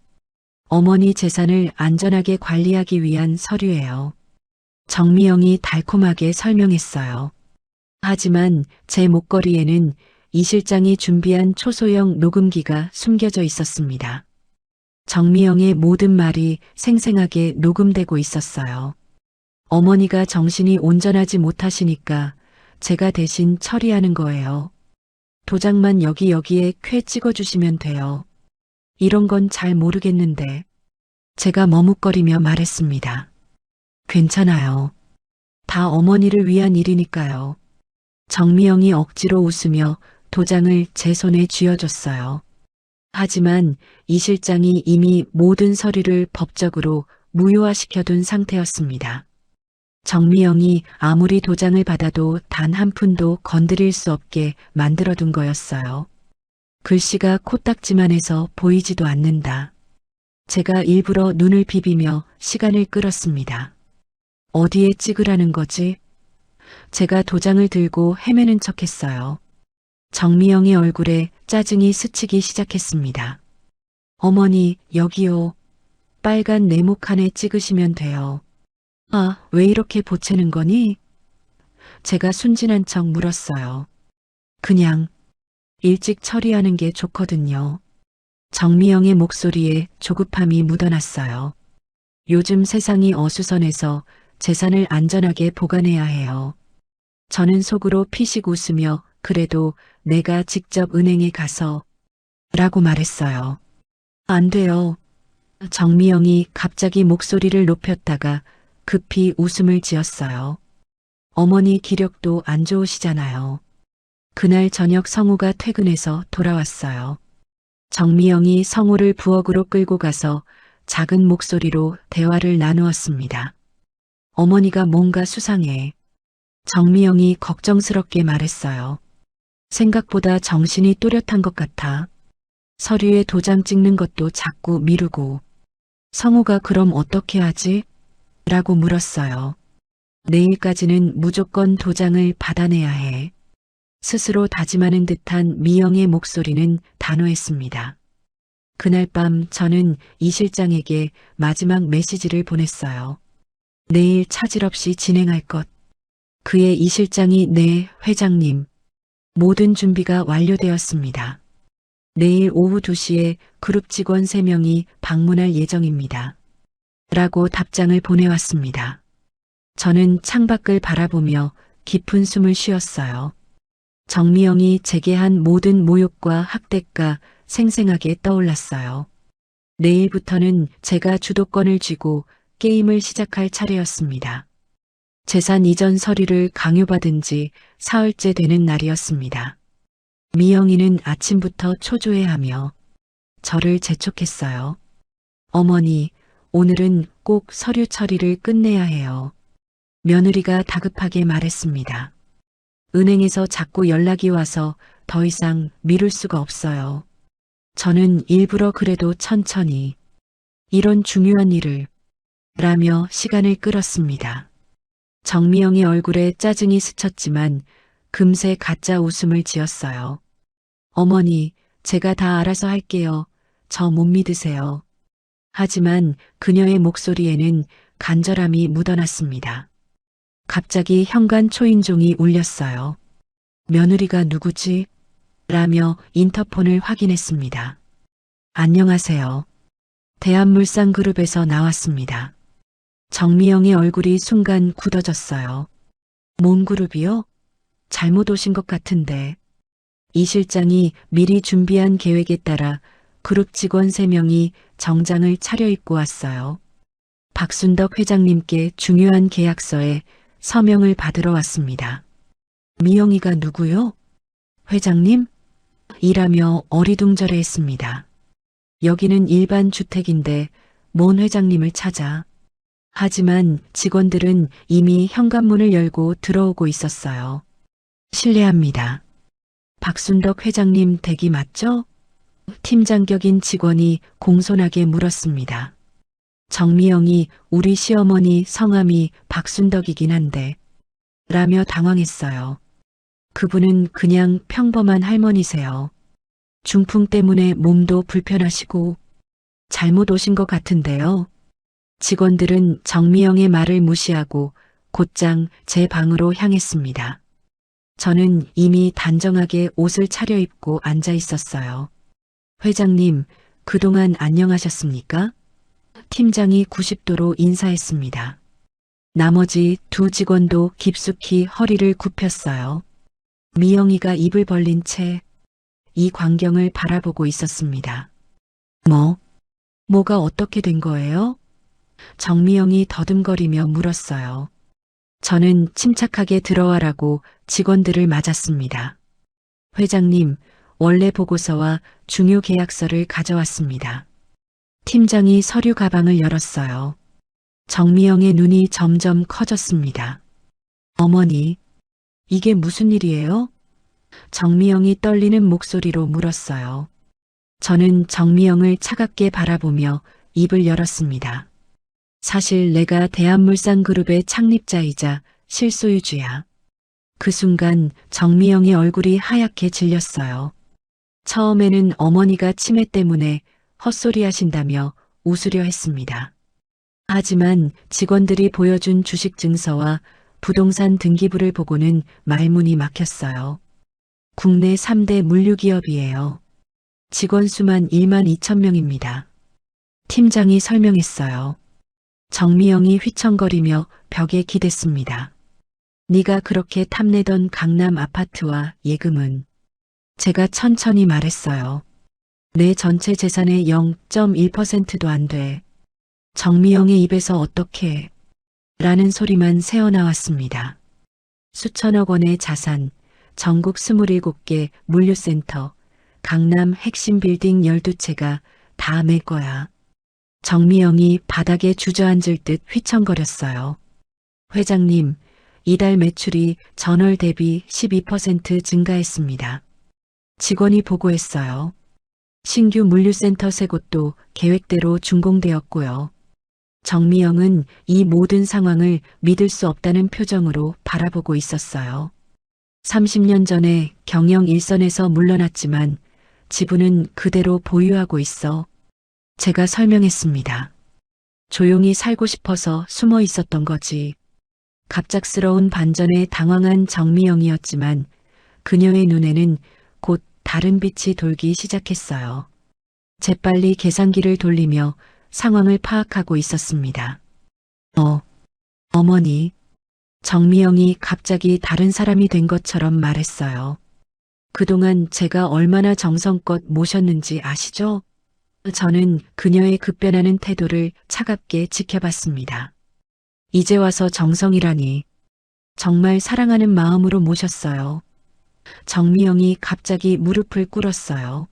어머니 재산을 안전하게 관리하기 위한 서류예요. 정미영이 달콤하게 설명했어요. 하지만 제 목걸이에는 이 실장이 준비한 초소형 녹음기가 숨겨져 있었습니다. 정미영의 모든 말이 생생하게 녹음되고 있었어요. 어머니가 정신이 온전하지 못하시니까 제가 대신 처리하는 거예요. 도장만 여기에 쾌 찍어주시면 돼요. 이런 건 잘 모르겠는데. 제가 머뭇거리며 말했습니다. 괜찮아요. 다 어머니를 위한 일이니까요. 정미영이 억지로 웃으며 도장을 제 손에 쥐어줬어요. 하지만 이 실장이 이미 모든 서류를 법적으로 무효화시켜둔 상태였습니다. 정미영이 아무리 도장을 받아도 단 한 푼도 건드릴 수 없게 만들어둔 거였어요. 글씨가 코딱지만 해서 보이지도 않는다. 제가 일부러 눈을 비비며 시간을 끌었습니다. 어디에 찍으라는 거지? 제가 도장을 들고 헤매는 척했어요. 정미영의 얼굴에 짜증이 스치기 시작했습니다. 어머니, 여기요. 빨간 네모칸에 찍으시면 돼요. 아, 왜 이렇게 보채는 거니? 제가 순진한 척 물었어요. 그냥 일찍 처리하는 게 좋거든요. 정미영의 목소리에 조급함이 묻어났어요. 요즘 세상이 어수선해서 재산을 안전하게 보관해야 해요. 저는 속으로 피식 웃으며 그래도 내가 직접 은행에 가서 라고 말했어요. 안 돼요. 정미영이 갑자기 목소리를 높였다가 급히 웃음을 지었어요. 어머니 기력도 안 좋으시잖아요. 그날 저녁 성우가 퇴근해서 돌아왔어요. 정미영이 성우를 부엌으로 끌고 가서 작은 목소리로 대화를 나누었습니다. 어머니가 뭔가 수상해. 정미영이 걱정스럽게 말했어요. 생각보다 정신이 또렷한 것 같아. 서류에 도장 찍는 것도 자꾸 미루고. 성우가 그럼 어떻게 하지? 라고 물었어요. 내일까지는 무조건 도장을 받아내야 해. 스스로 다짐하는 듯한 미영의 목소리는 단호했습니다. 그날 밤 저는 이 실장에게 마지막 메시지를 보냈어요. 내일 차질 없이 진행할 것. 그의 이 실장이 네, 회장님. 모든 준비가 완료되었습니다. 내일 오후 2시에 그룹 직원 3명이 방문할 예정입니다. 라고 답장을 보내왔습니다. 저는 창밖을 바라보며 깊은 숨을 쉬었어요. 정미영이 제게 한 모든 모욕과 학대가 생생하게 떠올랐어요. 내일부터는 제가 주도권을 쥐고 게임을 시작할 차례였습니다. 재산 이전 서류를 강요받은 지 사흘째 되는 날이었습니다. 미영이는 아침부터 초조해하며 저를 재촉했어요. 어머니, 오늘은 꼭 서류 처리를 끝내야 해요. 며느리가 다급하게 말했습니다. 은행에서 자꾸 연락이 와서 더 이상 미룰 수가 없어요. 저는 일부러 그래도 천천히 이런 중요한 일을 라며 시간을 끌었습니다. 정미영의 얼굴에 짜증이 스쳤지만 금세 가짜 웃음을 지었어요. 어머니, 제가 다 알아서 할게요. 저 못 믿으세요. 하지만 그녀의 목소리에는 간절함이 묻어났습니다. 갑자기 현관 초인종이 울렸어요. 며느리가 누구지? 라며 인터폰을 확인했습니다. 안녕하세요. 대한물산그룹에서 나왔습니다. 정미영의 얼굴이 순간 굳어졌어요. 뭔 그룹이요? 잘못 오신 것 같은데. 이 실장이 미리 준비한 계획에 따라 그룹 직원 3명이 정장을 차려입고 왔어요. 박순덕 회장님께 중요한 계약서에 서명을 받으러 왔습니다. 미영이가 누구요? 회장님? 이라며 어리둥절해했습니다. 여기는 일반 주택인데 뭔 회장님을 찾아. 하지만 직원들은 이미 현관문을 열고 들어오고 있었어요. 실례합니다. 박순덕 회장님 댁이 맞죠? 팀장격인 직원이 공손하게 물었습니다. 정미영이 우리 시어머니 성함이 박순덕이긴 한데 라며 당황했어요. 그분은 그냥 평범한 할머니세요. 중풍 때문에 몸도 불편하시고 잘못 오신 것 같은데요. 직원들은 정미영의 말을 무시하고 곧장 제 방으로 향했습니다. 저는 이미 단정하게 옷을 차려입고 앉아 있었어요. 회장님, 그동안 안녕하셨습니까? 팀장이 90도로 인사했습니다. 나머지 두 직원도 깊숙이 허리를 굽혔어요. 미영이가 입을 벌린 채 이 광경을 바라보고 있었습니다. 뭐가 어떻게 된 거예요? 정미영이 더듬거리며 물었어요. 저는 침착하게 들어와라고 직원들을 맞았습니다. 회장님, 원래 보고서와 중요 계약서를 가져왔습니다. 팀장이 서류 가방을 열었어요. 정미영의 눈이 점점 커졌습니다. 어머니, 이게 무슨 일이에요? 정미영이 떨리는 목소리로 물었어요. 저는 정미영을 차갑게 바라보며 입을 열었습니다. 사실 내가 대한물산그룹의 창립자이자 실소유주야. 그 순간 정미영의 얼굴이 하얗게 질렸어요. 처음에는 어머니가 치매 때문에 헛소리 하신다며 웃으려 했습니다. 하지만 직원들이 보여준 주식 증서와 부동산 등기부를 보고는 말문이 막혔어요. 국내 3대 물류기업이에요. 직원 수만 1만 2천 명입니다. 팀장이 설명했어요. 정미영이 휘청거리며 벽에 기댔습니다. 네가 그렇게 탐내던 강남 아파트와 예금은? 제가 천천히 말했어요. 내 전체 재산의 0.1%도 안 돼. 정미영의 입에서 어떻게? 라는 소리만 새어나왔습니다. 수천억 원의 자산, 전국 27개 물류센터, 강남 핵심 빌딩 12채가 다 내 거야. 정미영이 바닥에 주저앉을 듯 휘청거렸어요. 회장님, 이달 매출이 전월 대비 12% 증가했습니다. 직원이 보고했어요. 신규 물류센터 3곳도 계획대로 준공되었고요. 정미영은 이 모든 상황을 믿을 수 없다는 표정으로 바라보고 있었어요. 30년 전에 경영 일선에서 물러났지만 지분은 그대로 보유하고 있어. 제가 설명했습니다. 조용히 살고 싶어서 숨어 있었던 거지. 갑작스러운 반전에 당황한 정미영이었지만 그녀의 눈에는 곧 다른 빛이 돌기 시작했어요. 재빨리 계산기를 돌리며 상황을 파악하고 있었습니다. 어머니. 정미영이 갑자기 다른 사람이 된 것처럼 말했어요. 그동안 제가 얼마나 정성껏 모셨는지 아시죠? 저는 그녀의 급변하는 태도를 차갑게 지켜봤습니다. 이제 와서 정성이라니. 정말 사랑하는 마음으로 모셨어요. 정미영이 갑자기 무릎을 꿇었어요.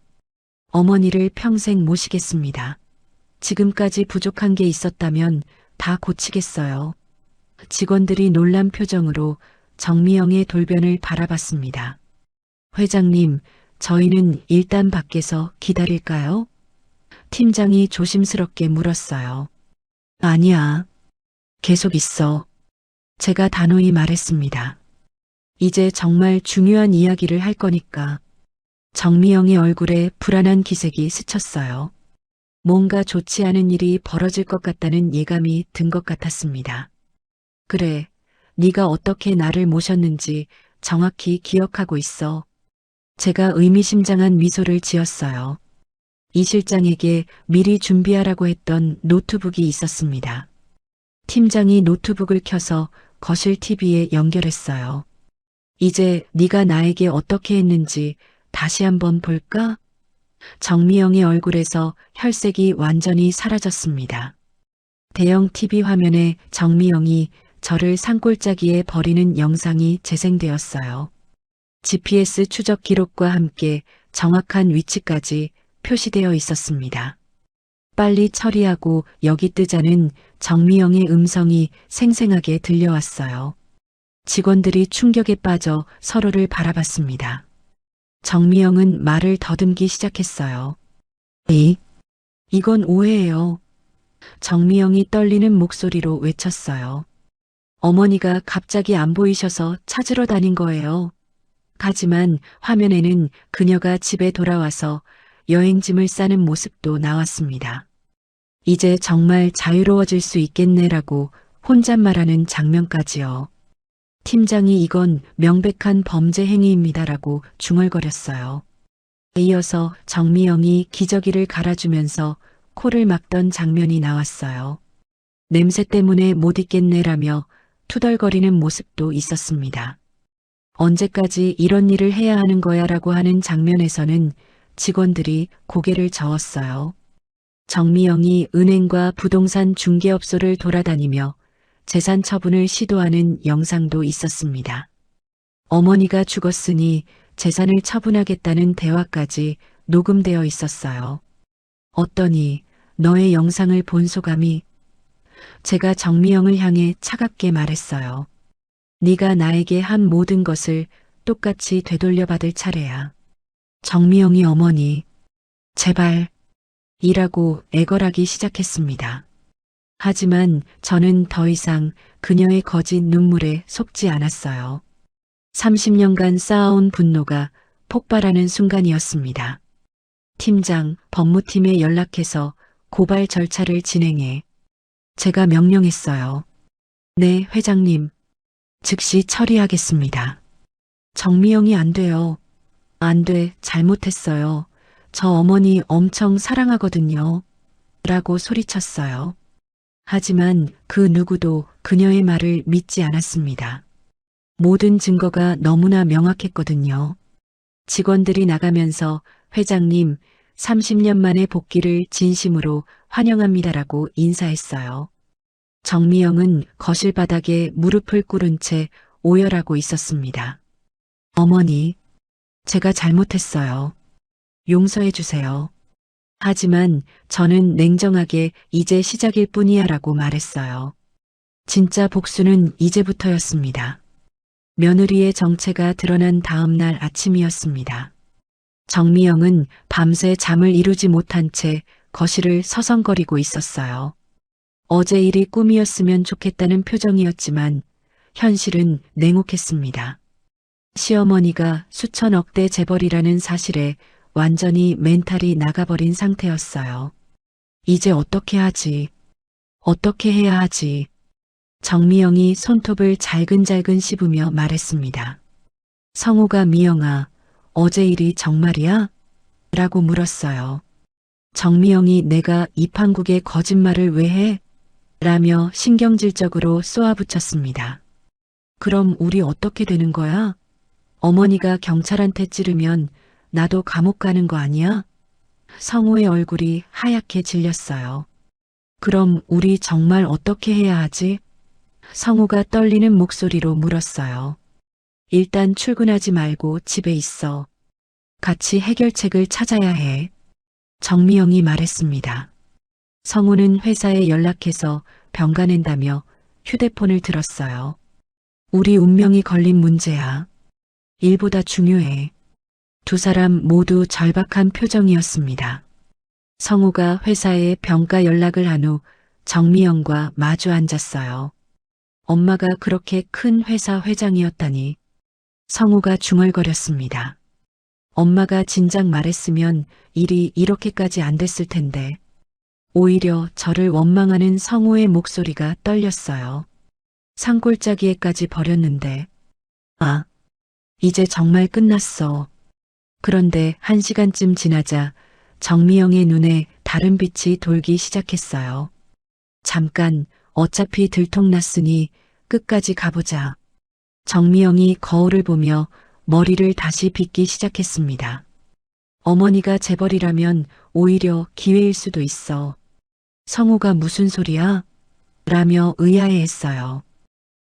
어머니를 평생 모시겠습니다. 지금까지 부족한 게 있었다면 다 고치겠어요. 직원들이 놀란 표정으로 정미영의 돌변을 바라봤습니다. 회장님, 저희는 일단 밖에서 기다릴까요? 팀장이 조심스럽게 물었어요. 아니야. 계속 있어. 제가 단호히 말했습니다. 이제 정말 중요한 이야기를 할 거니까. 정미영의 얼굴에 불안한 기색이 스쳤어요. 뭔가 좋지 않은 일이 벌어질 것 같다는 예감이 든 것 같았습니다. 그래, 네가 어떻게 나를 모셨는지 정확히 기억하고 있어. 제가 의미심장한 미소를 지었어요. 이 실장에게 미리 준비하라고 했던 노트북이 있었습니다. 팀장이 노트북을 켜서 거실 TV에 연결했어요. 이제 네가 나에게 어떻게 했는지 다시 한번 볼까? 정미영의 얼굴에서 혈색이 완전히 사라졌습니다. 대형 TV 화면에 정미영이 저를 산골짜기에 버리는 영상이 재생되었어요. GPS 추적 기록과 함께 정확한 위치까지 표시되어 있었습니다. 빨리 처리하고 여기 뜨자는 정미영의 음성이 생생하게 들려왔어요. 직원들이 충격에 빠져 서로를 바라봤습니다. 정미영은 말을 더듬기 시작했어요. 이건 오해예요. 정미영이 떨리는 목소리로 외쳤어요. 어머니가 갑자기 안 보이셔서 찾으러 다닌 거예요. 하지만 화면에는 그녀가 집에 돌아와서 여행짐을 싸는 모습도 나왔습니다. 이제 정말 자유로워질 수 있겠네라고 혼잣말하는 장면까지요. 팀장이 이건 명백한 범죄 행위입니다라고 중얼거렸어요. 이어서 정미영이 기저귀를 갈아주면서 코를 막던 장면이 나왔어요. 냄새 때문에 못 있겠네라며 투덜거리는 모습도 있었습니다. 언제까지 이런 일을 해야 하는 거야라고 하는 장면에서는 직원들이 고개를 저었어요. 정미영이 은행과 부동산 중개업소를 돌아다니며 재산 처분을 시도하는 영상도 있었습니다. 어머니가 죽었으니 재산을 처분하겠다는 대화까지 녹음되어 있었어요. 어떠니 너의 영상을 본 소감이? 제가 정미영을 향해 차갑게 말했어요. 네가 나에게 한 모든 것을 똑같이 되돌려받을 차례야. 정미영이 어머니, 제발, 이라고 애걸하기 시작했습니다. 하지만 저는 더 이상 그녀의 거짓 눈물에 속지 않았어요. 30년간 쌓아온 분노가 폭발하는 순간이었습니다. 팀장, 법무팀에 연락해서 고발 절차를 진행해. 제가 명령했어요. 네, 회장님. 즉시 처리하겠습니다. 정미영이 안 돼요. 안 돼, 잘못했어요. 저 어머니 엄청 사랑하거든요. 라고 소리쳤어요. 하지만 그 누구도 그녀의 말을 믿지 않았습니다. 모든 증거가 너무나 명확했거든요. 직원들이 나가면서 회장님, 30년 만의 복귀를 진심으로 환영합니다라고 인사했어요. 정미영은 거실 바닥에 무릎을 꿇은 채 오열하고 있었습니다. 어머니, 제가 잘못했어요. 용서해 주세요. 하지만 저는 냉정하게 이제 시작일 뿐이야라고 말했어요. 진짜 복수는 이제부터였습니다. 며느리의 정체가 드러난 다음 날 아침이었습니다. 정미영은 밤새 잠을 이루지 못한 채 거실을 서성거리고 있었어요. 어제 일이 꿈이었으면 좋겠다는 표정이었지만 현실은 냉혹했습니다. 시어머니가 수천억대 재벌이라는 사실에 완전히 멘탈이 나가버린 상태였어요. 이제 어떻게 하지? 어떻게 해야 하지? 정미영이 손톱을 잘근잘근 씹으며 말했습니다. 성우가 미영아, 어제 일이 정말이야? 라고 물었어요. 정미영이 내가 이 판국에 거짓말을 왜 해? 라며 신경질적으로 쏘아붙였습니다. 그럼 우리 어떻게 되는 거야? 어머니가 경찰한테 찌르면 나도 감옥 가는 거 아니야? 성우의 얼굴이 하얗게 질렸어요. 그럼 우리 정말 어떻게 해야 하지? 성우가 떨리는 목소리로 물었어요. 일단 출근하지 말고 집에 있어. 같이 해결책을 찾아야 해. 정미영이 말했습니다. 성우는 회사에 연락해서 병가낸다며 휴대폰을 들었어요. 우리 운명이 걸린 문제야. 일보다 중요해. 두 사람 모두 절박한 표정이었습니다. 성우가 회사에 병가 연락을 한 후 정미영과 마주 앉았어요. 엄마가 그렇게 큰 회사 회장이었다니. 성우가 중얼거렸습니다. 엄마가 진작 말했으면 일이 이렇게까지 안 됐을 텐데. 오히려 저를 원망하는 성우의 목소리가 떨렸어요. 산골짜기에까지 버렸는데. 아, 이제 정말 끝났어. 그런데 1시간쯤 지나자 정미영의 눈에 다른 빛이 돌기 시작했어요. 잠깐, 어차피 들통났으니 끝까지 가보자. 정미영이 거울을 보며 머리를 다시 빗기 시작했습니다. 어머니가 재벌이라면 오히려 기회일 수도 있어. 성우가 무슨 소리야? 라며 의아해했어요.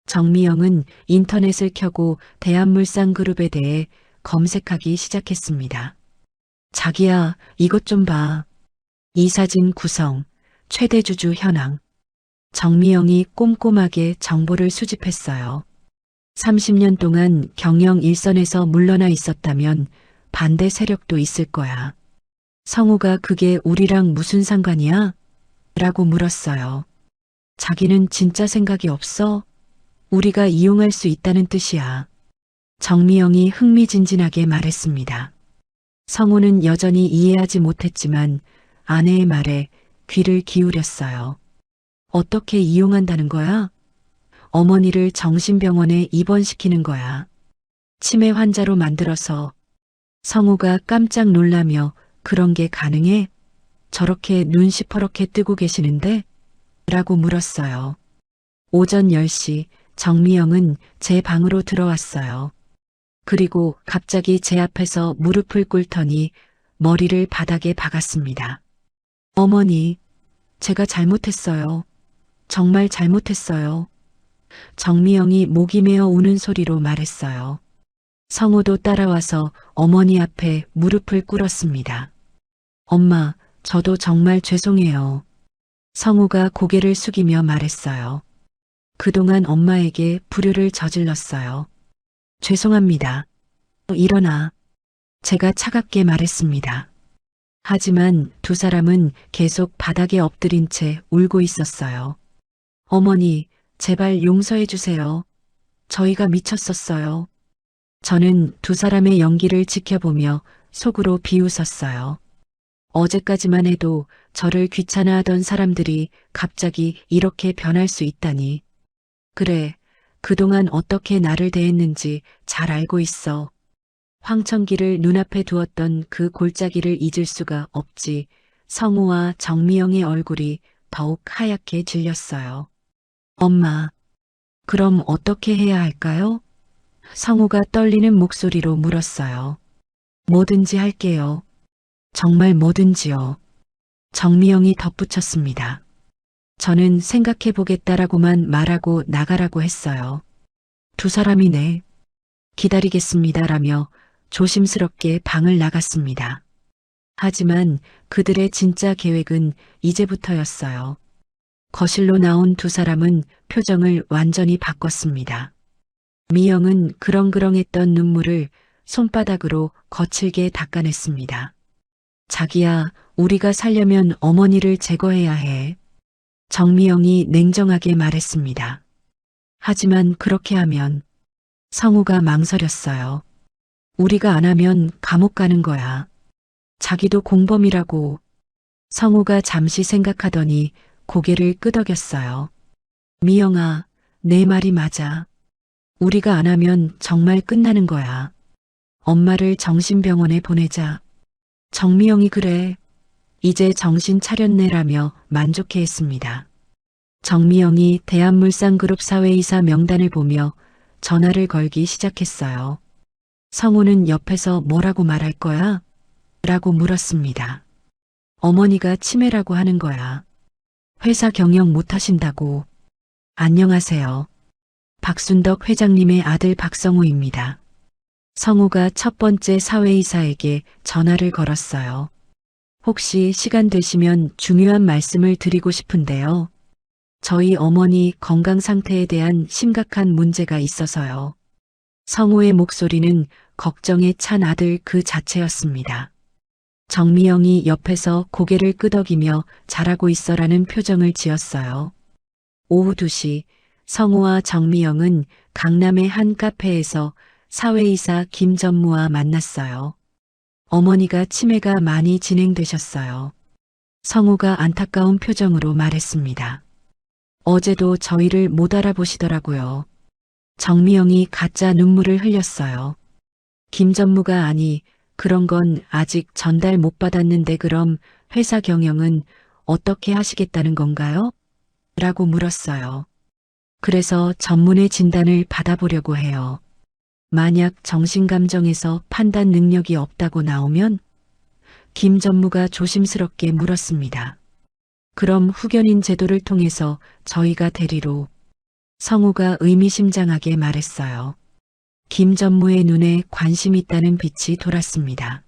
정미영은 인터넷을 켜고 대한물산그룹에 대해 검색하기 시작했습니다. 자기야, 이것 좀 봐. 이 사진 구성, 최대주주 현황. 정미영이 꼼꼼하게 정보를 수집했어요. 30년 동안 경영 일선에서 물러나 있었다면 반대 세력도 있을 거야. 성우가 그게 우리랑 무슨 상관이야? 라고 물었어요. 자기는 진짜 생각이 없어? 우리가 이용할 수 있다는 뜻이야. 정미영이 흥미진진하게 말했습니다. 성우는 여전히 이해하지 못했지만 아내의 말에 귀를 기울였어요. 어떻게 이용한다는 거야? 어머니를 정신병원에 입원시키는 거야. 치매 환자로 만들어서. 성우가 깜짝 놀라며 그런 게 가능해? 저렇게 눈 시퍼렇게 뜨고 계시는데? 라고 물었어요. 오전 10시 정미영은 제 방으로 들어왔어요. 그리고 갑자기 제 앞에서 무릎을 꿇더니 머리를 바닥에 박았습니다. 어머니, 제가 잘못했어요. 정말 잘못했어요. 정미영이 목이 메어 우는 소리로 말했어요. 성우도 따라와서 어머니 앞에 무릎을 꿇었습니다. 엄마, 저도 정말 죄송해요. 성우가 고개를 숙이며 말했어요. 그동안 엄마에게 불효를 저질렀어요. 죄송합니다. 일어나. 제가 차갑게 말했습니다. 하지만 두 사람은 계속 바닥에 엎드린 채 울고 있었어요. 어머니, 제발 용서해 주세요. 저희가 미쳤었어요. 저는 두 사람의 연기를 지켜보며 속으로 비웃었어요. 어제까지만 해도 저를 귀찮아하던 사람들이 갑자기 이렇게 변할 수 있다니. 그래, 그동안 어떻게 나를 대했는지 잘 알고 있어. 황천기를 눈앞에 두었던 그 골짜기를 잊을 수가 없지. 성우와 정미영의 얼굴이 더욱 하얗게 질렸어요. 엄마, 그럼 어떻게 해야 할까요? 성우가 떨리는 목소리로 물었어요. 뭐든지 할게요. 정말 뭐든지요. 정미영이 덧붙였습니다. 저는 생각해 보겠다라고만 말하고 나가라고 했어요. 두 사람이 네, 기다리겠습니다라며 조심스럽게 방을 나갔습니다. 하지만 그들의 진짜 계획은 이제부터였어요. 거실로 나온 두 사람은 표정을 완전히 바꿨습니다. 미영은 그렁그렁했던 눈물을 손바닥으로 거칠게 닦아냈습니다. 자기야, 우리가 살려면 어머니를 제거해야 해. 정미영이 냉정하게 말했습니다. 하지만 그렇게 하면 성우가 망설였어요. 우리가 안 하면 감옥 가는 거야. 자기도 공범이라고. 성우가 잠시 생각하더니 고개를 끄덕였어요. 미영아, 내 말이 맞아. 우리가 안 하면 정말 끝나는 거야. 엄마를 정신병원에 보내자. 정미영이 그래. 이제 정신 차렸네라며 만족해했습니다. 정미영이 대한물산그룹 사회이사 명단을 보며 전화를 걸기 시작했어요. 성우는 옆에서 뭐라고 말할 거야? 라고 물었습니다. 어머니가 치매라고 하는 거야. 회사 경영 못하신다고. 안녕하세요. 박순덕 회장님의 아들 박성우입니다. 성우가 첫 번째 사회이사에게 전화를 걸었어요. 혹시 시간 되시면 중요한 말씀을 드리고 싶은데요. 저희 어머니 건강 상태에 대한 심각한 문제가 있어서요. 성우의 목소리는 걱정에 찬 아들 그 자체였습니다. 정미영이 옆에서 고개를 끄덕이며 잘하고 있어라는 표정을 지었어요. 오후 2시 성우와 정미영은 강남의 한 카페에서 사회이사 김전무와 만났어요. 어머니가 치매가 많이 진행되셨어요. 성우가 안타까운 표정으로 말했습니다. 어제도 저희를 못 알아보시더라고요. 정미영이 가짜 눈물을 흘렸어요. 김전무가 아니, 그런 건 아직 전달 못 받았는데 그럼 회사 경영은 어떻게 하시겠다는 건가요? 라고 물었어요. 그래서 전문의 진단을 받아보려고 해요. 만약 정신감정에서 판단 능력이 없다고 나오면? 김 전무가 조심스럽게 물었습니다. 그럼 후견인 제도를 통해서 저희가 대리로. 성우가 의미심장하게 말했어요. 김 전무의 눈에 관심 있다는 빛이 돌았습니다.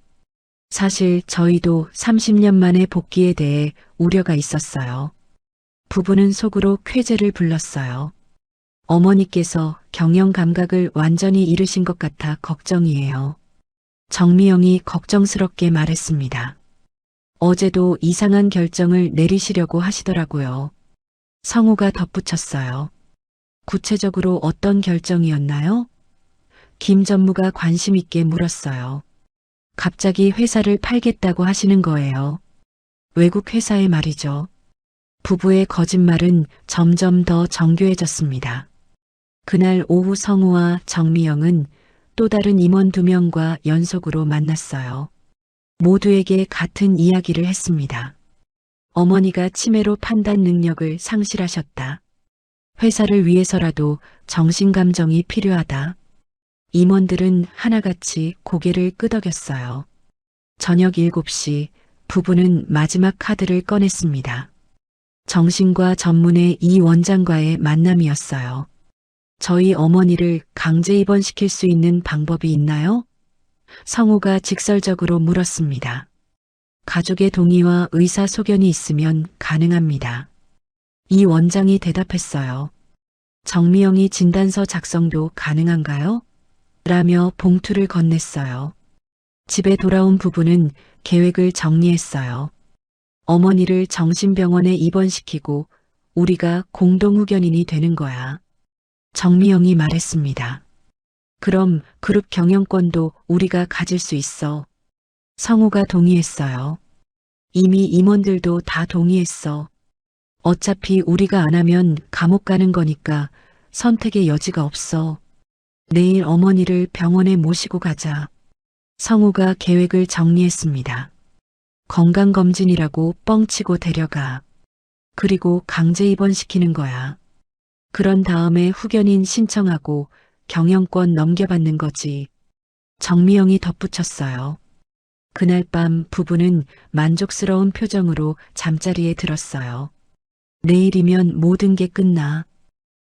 사실 저희도 30년 만에 복귀에 대해 우려가 있었어요. 부부는 속으로 쾌재를 불렀어요. 어머니께서 경영 감각을 완전히 잃으신 것 같아 걱정이에요. 정미영이 걱정스럽게 말했습니다. 어제도 이상한 결정을 내리시려고 하시더라고요. 성우가 덧붙였어요. 구체적으로 어떤 결정이었나요? 김 전무가 관심 있게 물었어요. 갑자기 회사를 팔겠다고 하시는 거예요. 외국 회사에 말이죠. 부부의 거짓말은 점점 더 정교해졌습니다. 그날 오후 성우와 정미영은 또 다른 임원 2명과 연속으로 만났어요. 모두에게 같은 이야기를 했습니다. 어머니가 치매로 판단 능력을 상실하셨다. 회사를 위해서라도 정신감정이 필요하다. 임원들은 하나같이 고개를 끄덕였어요. 저녁 7시 부부는 마지막 카드를 꺼냈습니다. 정신과 전문의 이 원장과의 만남이었어요. 저희 어머니를 강제 입원시킬 수 있는 방법이 있나요? 성우가 직설적으로 물었습니다. 가족의 동의와 의사 소견이 있으면 가능합니다. 이 원장이 대답했어요. 정미영이 진단서 작성도 가능한가요? 라며 봉투를 건넸어요. 집에 돌아온 부부는 계획을 정리했어요. 어머니를 정신병원에 입원시키고 우리가 공동후견인이 되는 거야. 정미영이 말했습니다. 그럼 그룹 경영권도 우리가 가질 수 있어. 성우가 동의했어요. 이미 임원들도 다 동의했어. 어차피 우리가 안 하면 감옥 가는 거니까 선택의 여지가 없어. 내일 어머니를 병원에 모시고 가자. 성우가 계획을 정리했습니다. 건강검진이라고 뻥치고 데려가. 그리고 강제 입원시키는 거야. 그런 다음에 후견인 신청하고 경영권 넘겨받는 거지. 정미영이 덧붙였어요. 그날 밤 부부는 만족스러운 표정으로 잠자리에 들었어요. 내일이면 모든 게 끝나.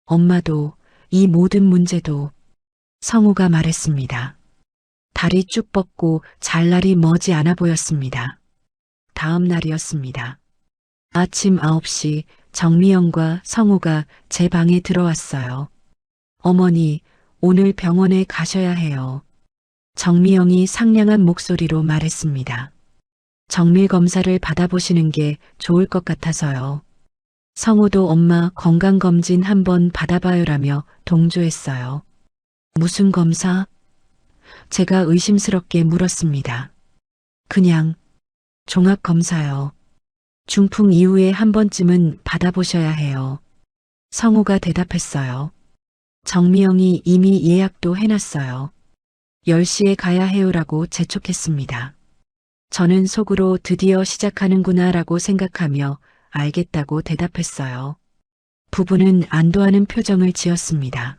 엄마도 이 모든 문제도. 성우가 말했습니다. 다리 쭉 뻗고 잘 날이 머지 않아 보였습니다. 다음 날이었습니다. 아침 9시 정미영과 성우가 제 방에 들어왔어요. 어머니, 오늘 병원에 가셔야 해요. 정미영이 상냥한 목소리로 말했습니다. 정밀 검사를 받아보시는 게 좋을 것 같아서요. 성우도 엄마 건강검진 한번 받아봐요라며 동조했어요. 무슨 검사? 제가 의심스럽게 물었습니다. 그냥 종합검사요. 중풍 이후에 한 번쯤은 받아보셔야 해요. 성우가 대답했어요. 정미영이 이미 예약도 해놨어요. 10시에 가야 해요라고 재촉했습니다. 저는 속으로 드디어 시작하는구나라고 생각하며 알겠다고 대답했어요. 부부는 안도하는 표정을 지었습니다.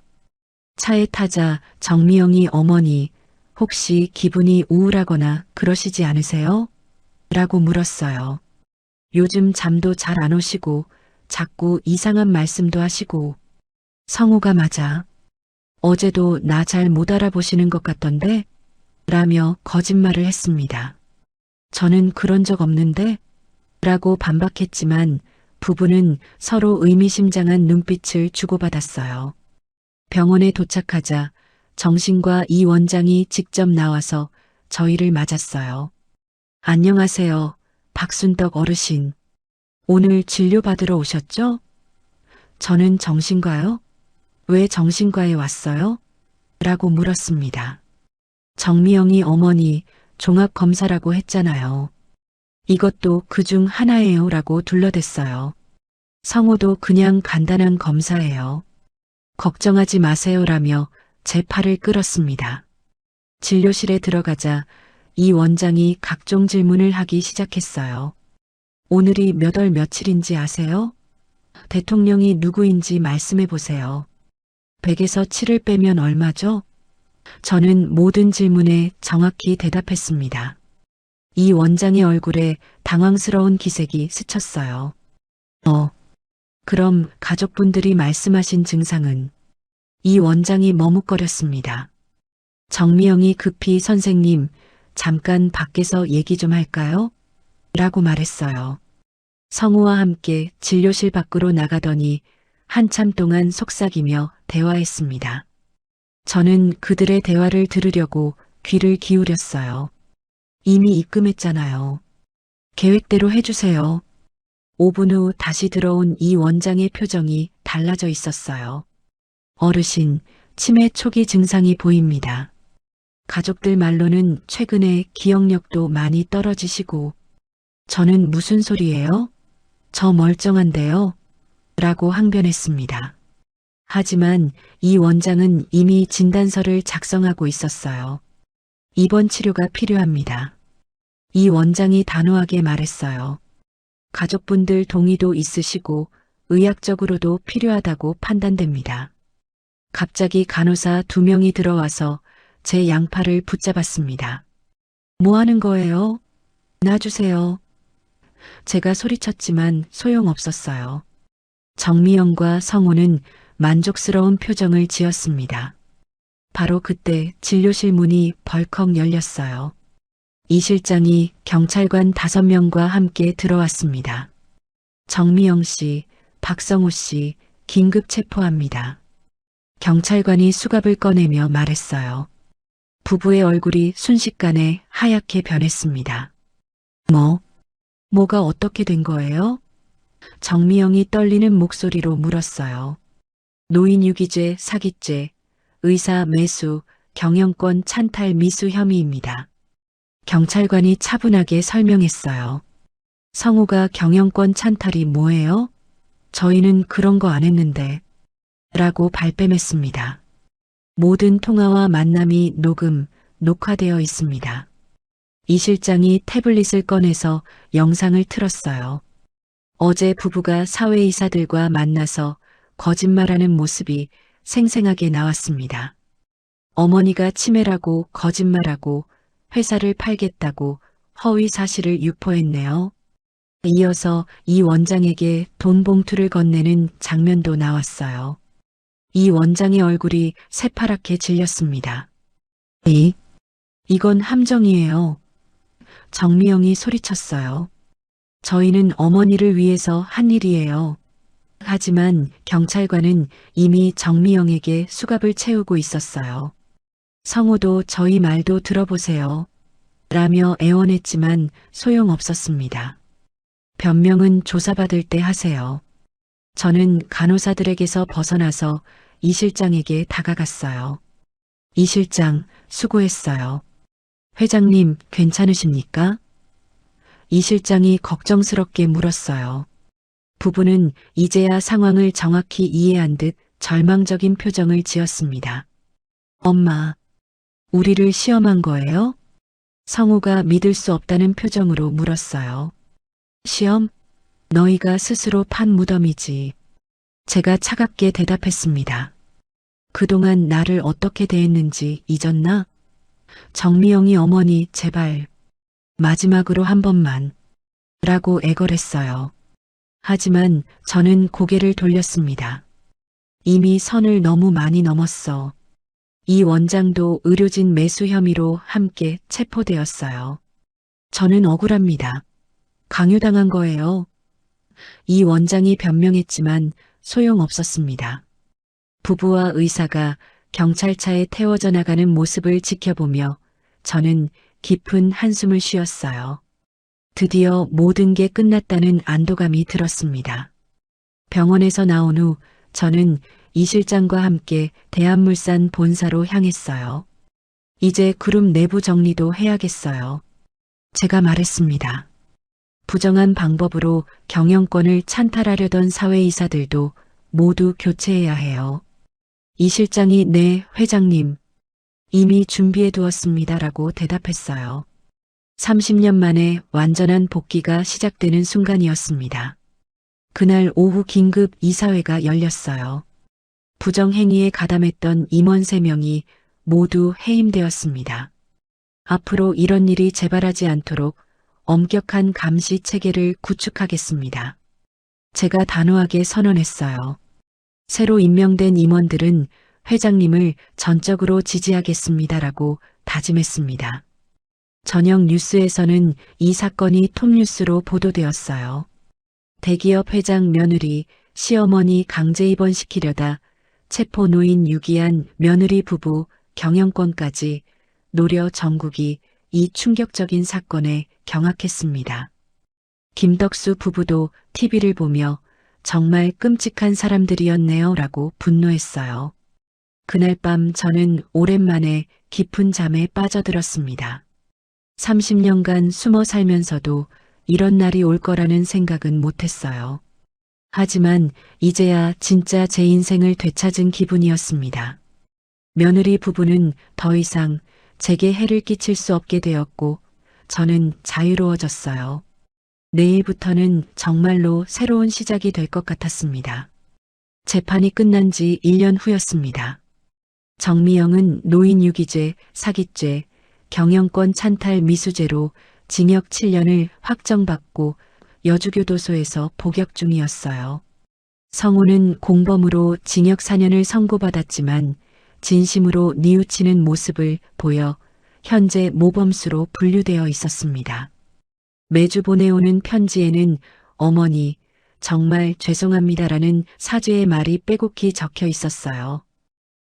차에 타자 정미영이 어머니, 혹시 기분이 우울하거나 그러시지 않으세요? 라고 물었어요. 요즘 잠도 잘 안 오시고 자꾸 이상한 말씀도 하시고. 성우가 맞아. 어제도 나 잘 못 알아보시는 것 같던데? 라며 거짓말을 했습니다. 저는 그런 적 없는데? 라고 반박했지만 부부는 서로 의미심장한 눈빛을 주고받았어요. 병원에 도착하자 정신과 이 원장이 직접 나와서 저희를 맞았어요. 안녕하세요, 박순덕 어르신. 오늘 진료받으러 오셨죠? 저는 정신과요? 왜 정신과에 왔어요? 라고 물었습니다. 정미영이 어머니 종합검사라고 했잖아요. 이것도 그중 하나예요 라고 둘러댔어요. 성우도 그냥 간단한 검사예요. 걱정하지 마세요 라며 제 팔을 끌었습니다. 진료실에 들어가자 이 원장이 각종 질문을 하기 시작했어요. 오늘이 몇 월 며칠인지 아세요? 대통령이 누구인지 말씀해 보세요. 100에서 7을 빼면 얼마죠? 저는 모든 질문에 정확히 대답했습니다. 이 원장의 얼굴에 당황스러운 기색이 스쳤어요. 그럼 가족분들이 말씀하신 증상은? 이 원장이 머뭇거렸습니다. 정미영이 급히 선생님, 잠깐 밖에서 얘기 좀 할까요? 라고 말했어요. 성우와 함께 진료실 밖으로 나가더니 한참 동안 속삭이며 대화했습니다. 저는 그들의 대화를 들으려고 귀를 기울였어요. 이미 입금했잖아요. 계획대로 해주세요. 5분 후 다시 들어온 이 원장의 표정이 달라져 있었어요. 어르신, 치매 초기 증상이 보입니다. 가족들 말로는 최근에 기억력도 많이 떨어지시고. 저는 무슨 소리예요? 저 멀쩡한데요? 라고 항변했습니다. 하지만 이 원장은 이미 진단서를 작성하고 있었어요. 입원 치료가 필요합니다. 이 원장이 단호하게 말했어요. 가족분들 동의도 있으시고 의학적으로도 필요하다고 판단됩니다. 갑자기 간호사 2명이 들어와서 제 양팔을 붙잡았습니다. 뭐 하는 거예요? 놔주세요. 제가 소리쳤지만 소용없었어요. 정미영과 성우는 만족스러운 표정을 지었습니다. 바로 그때 진료실 문이 벌컥 열렸어요. 이 실장이 경찰관 5명과 함께 들어왔습니다. 정미영 씨, 박성우 씨, 긴급 체포합니다. 경찰관이 수갑을 꺼내며 말했어요. 부부의 얼굴이 순식간에 하얗게 변했습니다. 뭐가 어떻게 된 거예요? 정미영이 떨리는 목소리로 물었어요. 노인유기죄, 사기죄, 의사 매수, 경영권 찬탈 미수 혐의입니다. 경찰관이 차분하게 설명했어요. 성우가 경영권 찬탈이 뭐예요? 저희는 그런 거 안 했는데. 라고 발뺌했습니다. 모든 통화와 만남이 녹화되어 있습니다. 이 실장이 태블릿을 꺼내서 영상을 틀었어요. 어제 부부가 사회이사들과 만나서 거짓말하는 모습이 생생하게 나왔습니다. 어머니가 치매라고 거짓말하고 회사를 팔겠다고 허위 사실을 유포했네요. 이어서 이 원장에게 돈 봉투를 건네는 장면도 나왔어요. 이 원장의 얼굴이 새파랗게 질렸습니다. 이건 함정이에요. 정미영이 소리쳤어요. 저희는 어머니를 위해서 한 일이에요. 하지만 경찰관은 이미 정미영에게 수갑을 채우고 있었어요. 성우도 저희 말도 들어보세요. 라며 애원했지만 소용없었습니다. 변명은 조사받을 때 하세요. 저는 간호사들에게서 벗어나서 이 실장에게 다가갔어요. 이 실장, 수고했어요. 회장님, 괜찮으십니까? 이 실장이 걱정스럽게 물었어요. 부부는 이제야 상황을 정확히 이해한 듯 절망적인 표정을 지었습니다. 엄마, 우리를 시험한 거예요? 성우가 믿을 수 없다는 표정으로 물었어요. 시험? 너희가 스스로 판 무덤이지. 제가 차갑게 대답했습니다. 그동안 나를 어떻게 대했는지 잊었나? 정미영이 어머니 제발 마지막으로 한 번만 라고 애걸했어요. 하지만 저는 고개를 돌렸습니다. 이미 선을 너무 많이 넘었어. 이 원장도 의료진 매수 혐의로 함께 체포되었어요. 저는 억울합니다. 강요당한 거예요. 이 원장이 변명했지만 소용없었습니다. 부부와 의사가 경찰차에 태워져 나가는 모습을 지켜보며 저는 깊은 한숨을 쉬었어요. 드디어 모든 게 끝났다는 안도감이 들었습니다. 병원에서 나온 후 저는 이 실장과 함께 대한물산 본사로 향했어요. 이제 그룹 내부 정리도 해야겠어요. 제가 말했습니다. 부정한 방법으로 경영권을 찬탈하려던 사회이사들도 모두 교체해야 해요. 이 실장이 네, 회장님. 이미 준비해 두었습니다라고 대답했어요. 30년 만에 완전한 복귀가 시작되는 순간이었습니다. 그날 오후 긴급 이사회가 열렸어요. 부정행위에 가담했던 임원 3명이 모두 해임되었습니다. 앞으로 이런 일이 재발하지 않도록 엄격한 감시 체계를 구축하겠습니다. 제가 단호하게 선언했어요. 새로 임명된 임원들은 회장님을 전적으로 지지하겠습니다라고 다짐했습니다. 저녁 뉴스에서는 이 사건이 톱뉴스로 보도되었어요. 대기업 회장 며느리, 시어머니 강제 입원시키려다 체포 노인 유기한 며느리 부부 경영권까지 노려 전국이 이 충격적인 사건에 경악했습니다. 김덕수 부부도 TV를 보며 정말 끔찍한 사람들이었네요 라고 분노했어요. 그날 밤 저는 오랜만에 깊은 잠에 빠져들었습니다. 30년간 숨어 살면서도 이런 날이 올 거라는 생각은 못했어요. 하지만 이제야 진짜 제 인생을 되찾은 기분이었습니다. 며느리 부부는 더 이상 제게 해를 끼칠 수 없게 되었고 저는 자유로워졌어요. 내일부터는 정말로 새로운 시작이 될 것 같았습니다. 재판이 끝난 지 1년 후였습니다. 정미영은 노인유기죄, 사기죄, 경영권 찬탈 미수죄로 징역 7년을 확정받고 여주교도소에서 복역 중이었어요. 성우는 공범으로 징역 4년을 선고받았지만 진심으로 뉘우치는 모습을 보여 현재 모범수로 분류되어 있었습니다. 매주 보내오는 편지에는 어머니, 정말 죄송합니다라는 사죄의 말이 빼곡히 적혀 있었어요.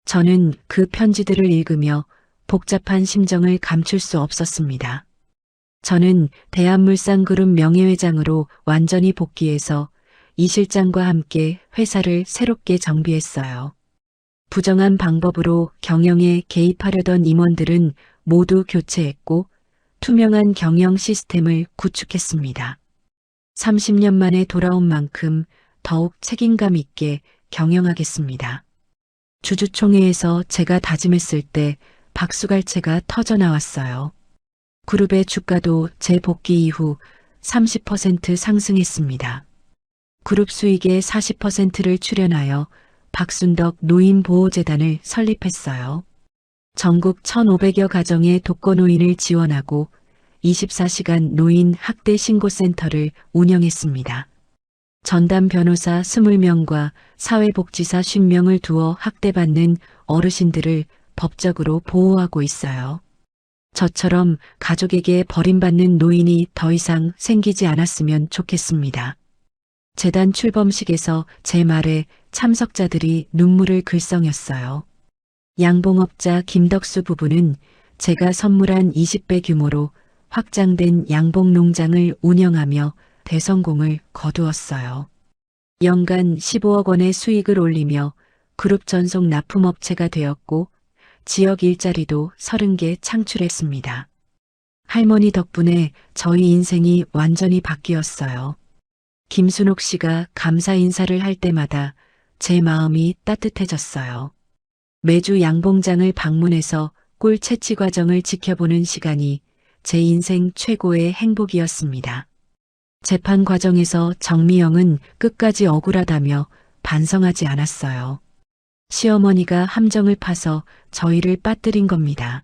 저는 그 편지들을 읽으며 복잡한 심정을 감출 수 없었습니다. 저는 대한물산그룹 명예회장으로 완전히 복귀해서 이 실장과 함께 회사를 새롭게 정비했어요. 부정한 방법으로 경영에 개입하려던 임원들은 모두 교체했고 투명한 경영 시스템을 구축했습니다. 30년 만에 돌아온 만큼 더욱 책임감 있게 경영하겠습니다. 주주총회에서 제가 다짐했을 때 박수갈채가 터져 나왔어요. 그룹의 주가도 제 복귀 이후 30% 상승했습니다. 그룹 수익의 40%를 출연하여 박순덕 노인보호재단을 설립했어요. 전국 1,500여 가정의 독거노인을 지원하고 24시간 노인 학대 신고센터를 운영했습니다. 전담 변호사 20명과 사회복지사 50명을 두어 학대받는 어르신들을 법적으로 보호하고 있어요. 저처럼 가족에게 버림받는 노인이 더 이상 생기지 않았으면 좋겠습니다. 재단 출범식에서 제 말에 참석자들이 눈물을 글썽였어요. 양봉업자 김덕수 부부는 제가 선물한 20배 규모로 확장된 양봉 농장을 운영하며 대성공을 거두었어요. 연간 15억 원의 수익을 올리며 그룹 전속 납품업체가 되었고 지역 일자리도 30개 창출했습니다. 할머니 덕분에 저희 인생이 완전히 바뀌었어요. 김순옥 씨가 감사 인사를 할 때마다 제 마음이 따뜻해졌어요. 매주 양봉장을 방문해서 꿀 채취 과정을 지켜보는 시간이 제 인생 최고의 행복이었습니다. 재판 과정에서 정미영은 끝까지 억울하다며 반성하지 않았어요. 시어머니가 함정을 파서 저희를 빠뜨린 겁니다.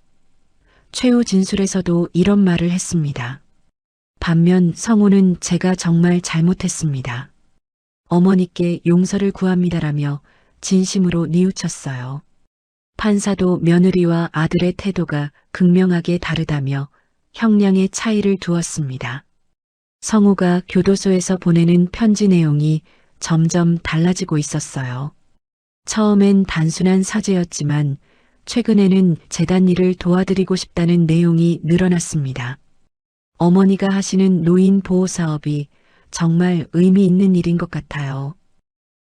최후 진술에서도 이런 말을 했습니다. 반면 성우는 제가 정말 잘못했습니다. 어머니께 용서를 구합니다라며 진심으로 뉘우쳤어요. 판사도 며느리와 아들의 태도가 극명하게 다르다며 형량의 차이를 두었습니다. 성우가 교도소에서 보내는 편지 내용이 점점 달라지고 있었어요. 처음엔 단순한 사죄였지만 최근에는 재단 일을 도와드리고 싶다는 내용이 늘어났습니다. 어머니가 하시는 노인 보호 사업이 정말 의미 있는 일인 것 같아요.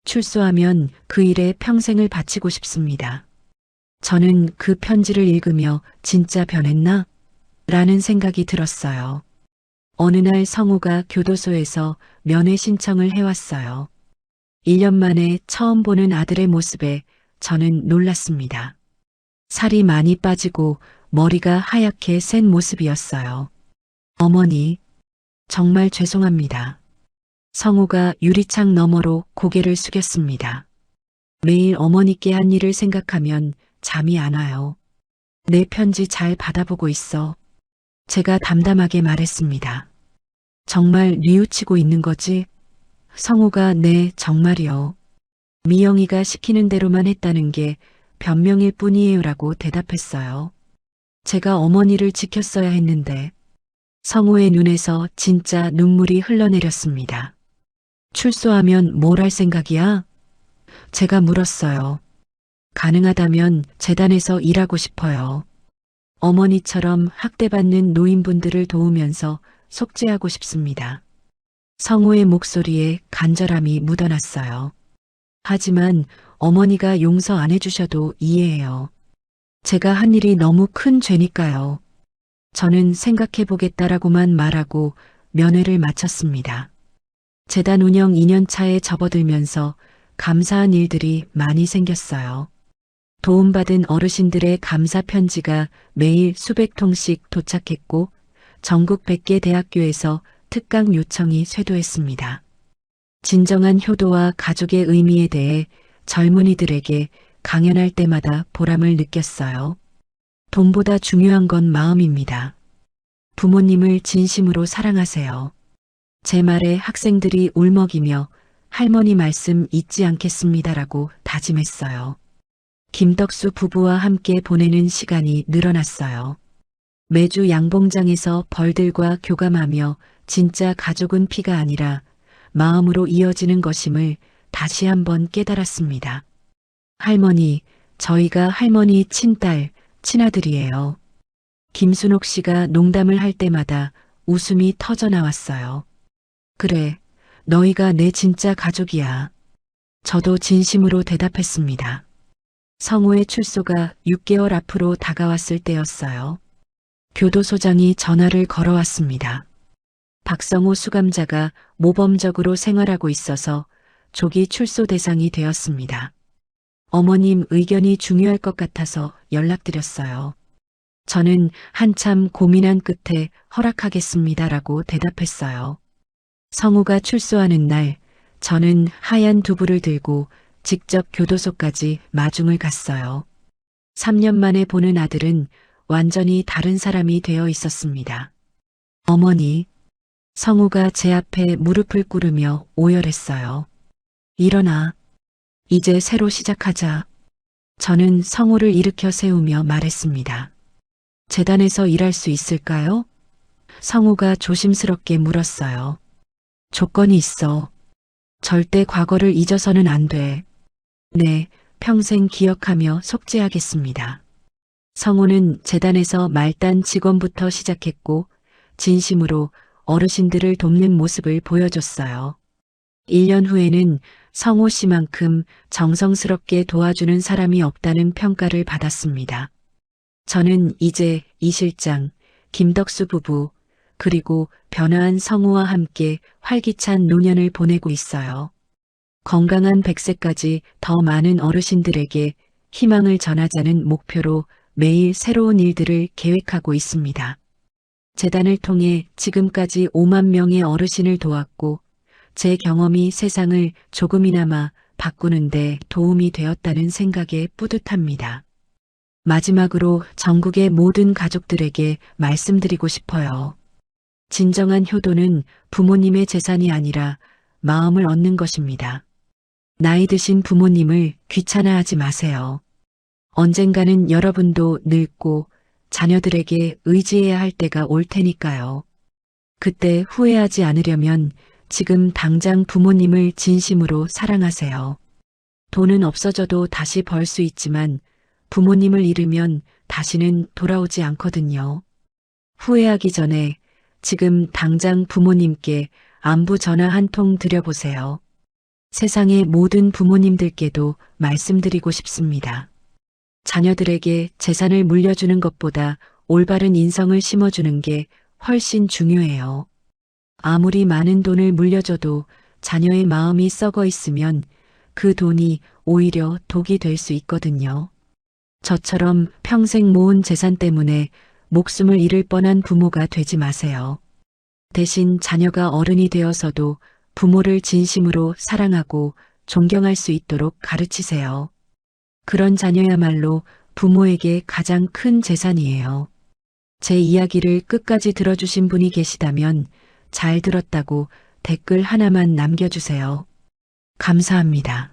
출소하면 그 일에 평생을 바치고 싶습니다. 저는 그 편지를 읽으며 진짜 변했나? 라는 생각이 들었어요. 어느 날 성우가 교도소에서 면회 신청을 해왔어요. 1년 만에 처음 보는 아들의 모습에 저는 놀랐습니다. 살이 많이 빠지고 머리가 하얗게 센 모습이었어요. 어머니, 정말 죄송합니다. 성우가 유리창 너머로 고개를 숙였습니다. 매일 어머니께 한 일을 생각하면 잠이 안 와요. 내 편지 잘 받아보고 있어. 제가 담담하게 말했습니다. 정말 뉘우치고 있는 거지? 성우가 네, 정말이요. 미영이가 시키는 대로만 했다는 게 변명일 뿐이에요라고 대답했어요. 제가 어머니를 지켰어야 했는데. 성우의 눈에서 진짜 눈물이 흘러내렸습니다. 출소하면 뭘 할 생각이야? 제가 물었어요. 가능하다면 재단에서 일하고 싶어요. 어머니처럼 학대받는 노인분들을 도우면서 속죄하고 싶습니다. 성우의 목소리에 간절함이 묻어났어요. 하지만 어머니가 용서 안 해주셔도 이해해요. 제가 한 일이 너무 큰 죄니까요. 저는 생각해보겠다라고만 말하고 면회를 마쳤습니다. 재단 운영 2년 차에 접어들면서 감사한 일들이 많이 생겼어요. 도움받은 어르신들의 감사 편지가 매일 수백 통씩 도착했고 전국 100개 대학교에서 특강 요청이 쇄도했습니다. 진정한 효도와 가족의 의미에 대해 젊은이들에게 강연할 때마다 보람을 느꼈어요. 돈보다 중요한 건 마음입니다. 부모님을 진심으로 사랑하세요. 제 말에 학생들이 울먹이며 할머니 말씀 잊지 않겠습니다라고 다짐했어요. 김덕수 부부와 함께 보내는 시간이 늘어났어요. 매주 양봉장에서 벌들과 교감하며 진짜 가족은 피가 아니라 마음으로 이어지는 것임을 다시 한번 깨달았습니다. 할머니, 저희가 할머니 친딸, 친아들이에요. 김순옥 씨가 농담을 할 때마다 웃음이 터져 나왔어요. 그래, 너희가 내 진짜 가족이야. 저도 진심으로 대답했습니다. 성우의 출소가 6개월 앞으로 다가왔을 때였어요. 교도소장이 전화를 걸어왔습니다. 박성호 수감자가 모범적으로 생활하고 있어서 조기 출소 대상이 되었습니다. 어머님 의견이 중요할 것 같아서 연락드렸어요. 저는 한참 고민한 끝에 허락하겠습니다라고 대답했어요. 성우가 출소하는 날, 저는 하얀 두부를 들고 직접 교도소까지 마중을 갔어요. 3년 만에 보는 아들은 완전히 다른 사람이 되어 있었습니다. 어머니, 성우가 제 앞에 무릎을 꿇으며 오열했어요. 일어나. 이제 새로 시작하자. 저는 성우를 일으켜 세우며 말했습니다. 재단에서 일할 수 있을까요? 성우가 조심스럽게 물었어요. 조건이 있어. 절대 과거를 잊어서는 안 돼. 네, 평생 기억하며 속죄하겠습니다. 성우는 재단에서 말단 직원부터 시작했고 진심으로 어르신들을 돕는 모습을 보여줬어요. 1년 후에는 성우 씨만큼 정성스럽게 도와주는 사람이 없다는 평가를 받았습니다. 저는 이제 이 실장, 김덕수 부부, 그리고 변화한 성우와 함께 활기찬 노년을 보내고 있어요. 건강한 100세까지 더 많은 어르신들에게 희망을 전하자는 목표로 매일 새로운 일들을 계획하고 있습니다. 재단을 통해 지금까지 5만 명의 어르신을 도왔고 제 경험이 세상을 조금이나마 바꾸는데 도움이 되었다는 생각에 뿌듯합니다. 마지막으로 전국의 모든 가족들에게 말씀드리고 싶어요. 진정한 효도는 부모님의 재산이 아니라 마음을 얻는 것입니다. 나이 드신 부모님을 귀찮아하지 마세요. 언젠가는 여러분도 늙고 자녀들에게 의지해야 할 때가 올 테니까요. 그때 후회하지 않으려면 지금 당장 부모님을 진심으로 사랑하세요. 돈은 없어져도 다시 벌 수 있지만 부모님을 잃으면 다시는 돌아오지 않거든요. 후회하기 전에 지금 당장 부모님께 안부 전화 한 통 드려보세요. 세상의 모든 부모님들께도 말씀드리고 싶습니다. 자녀들에게 재산을 물려주는 것보다 올바른 인성을 심어주는 게 훨씬 중요해요. 아무리 많은 돈을 물려줘도 자녀의 마음이 썩어 있으면 그 돈이 오히려 독이 될 수 있거든요. 저처럼 평생 모은 재산 때문에 목숨을 잃을 뻔한 부모가 되지 마세요. 대신 자녀가 어른이 되어서도 부모를 진심으로 사랑하고 존경할 수 있도록 가르치세요. 그런 자녀야말로 부모에게 가장 큰 재산이에요. 제 이야기를 끝까지 들어주신 분이 계시다면 잘 들었다고 댓글 하나만 남겨주세요. 감사합니다.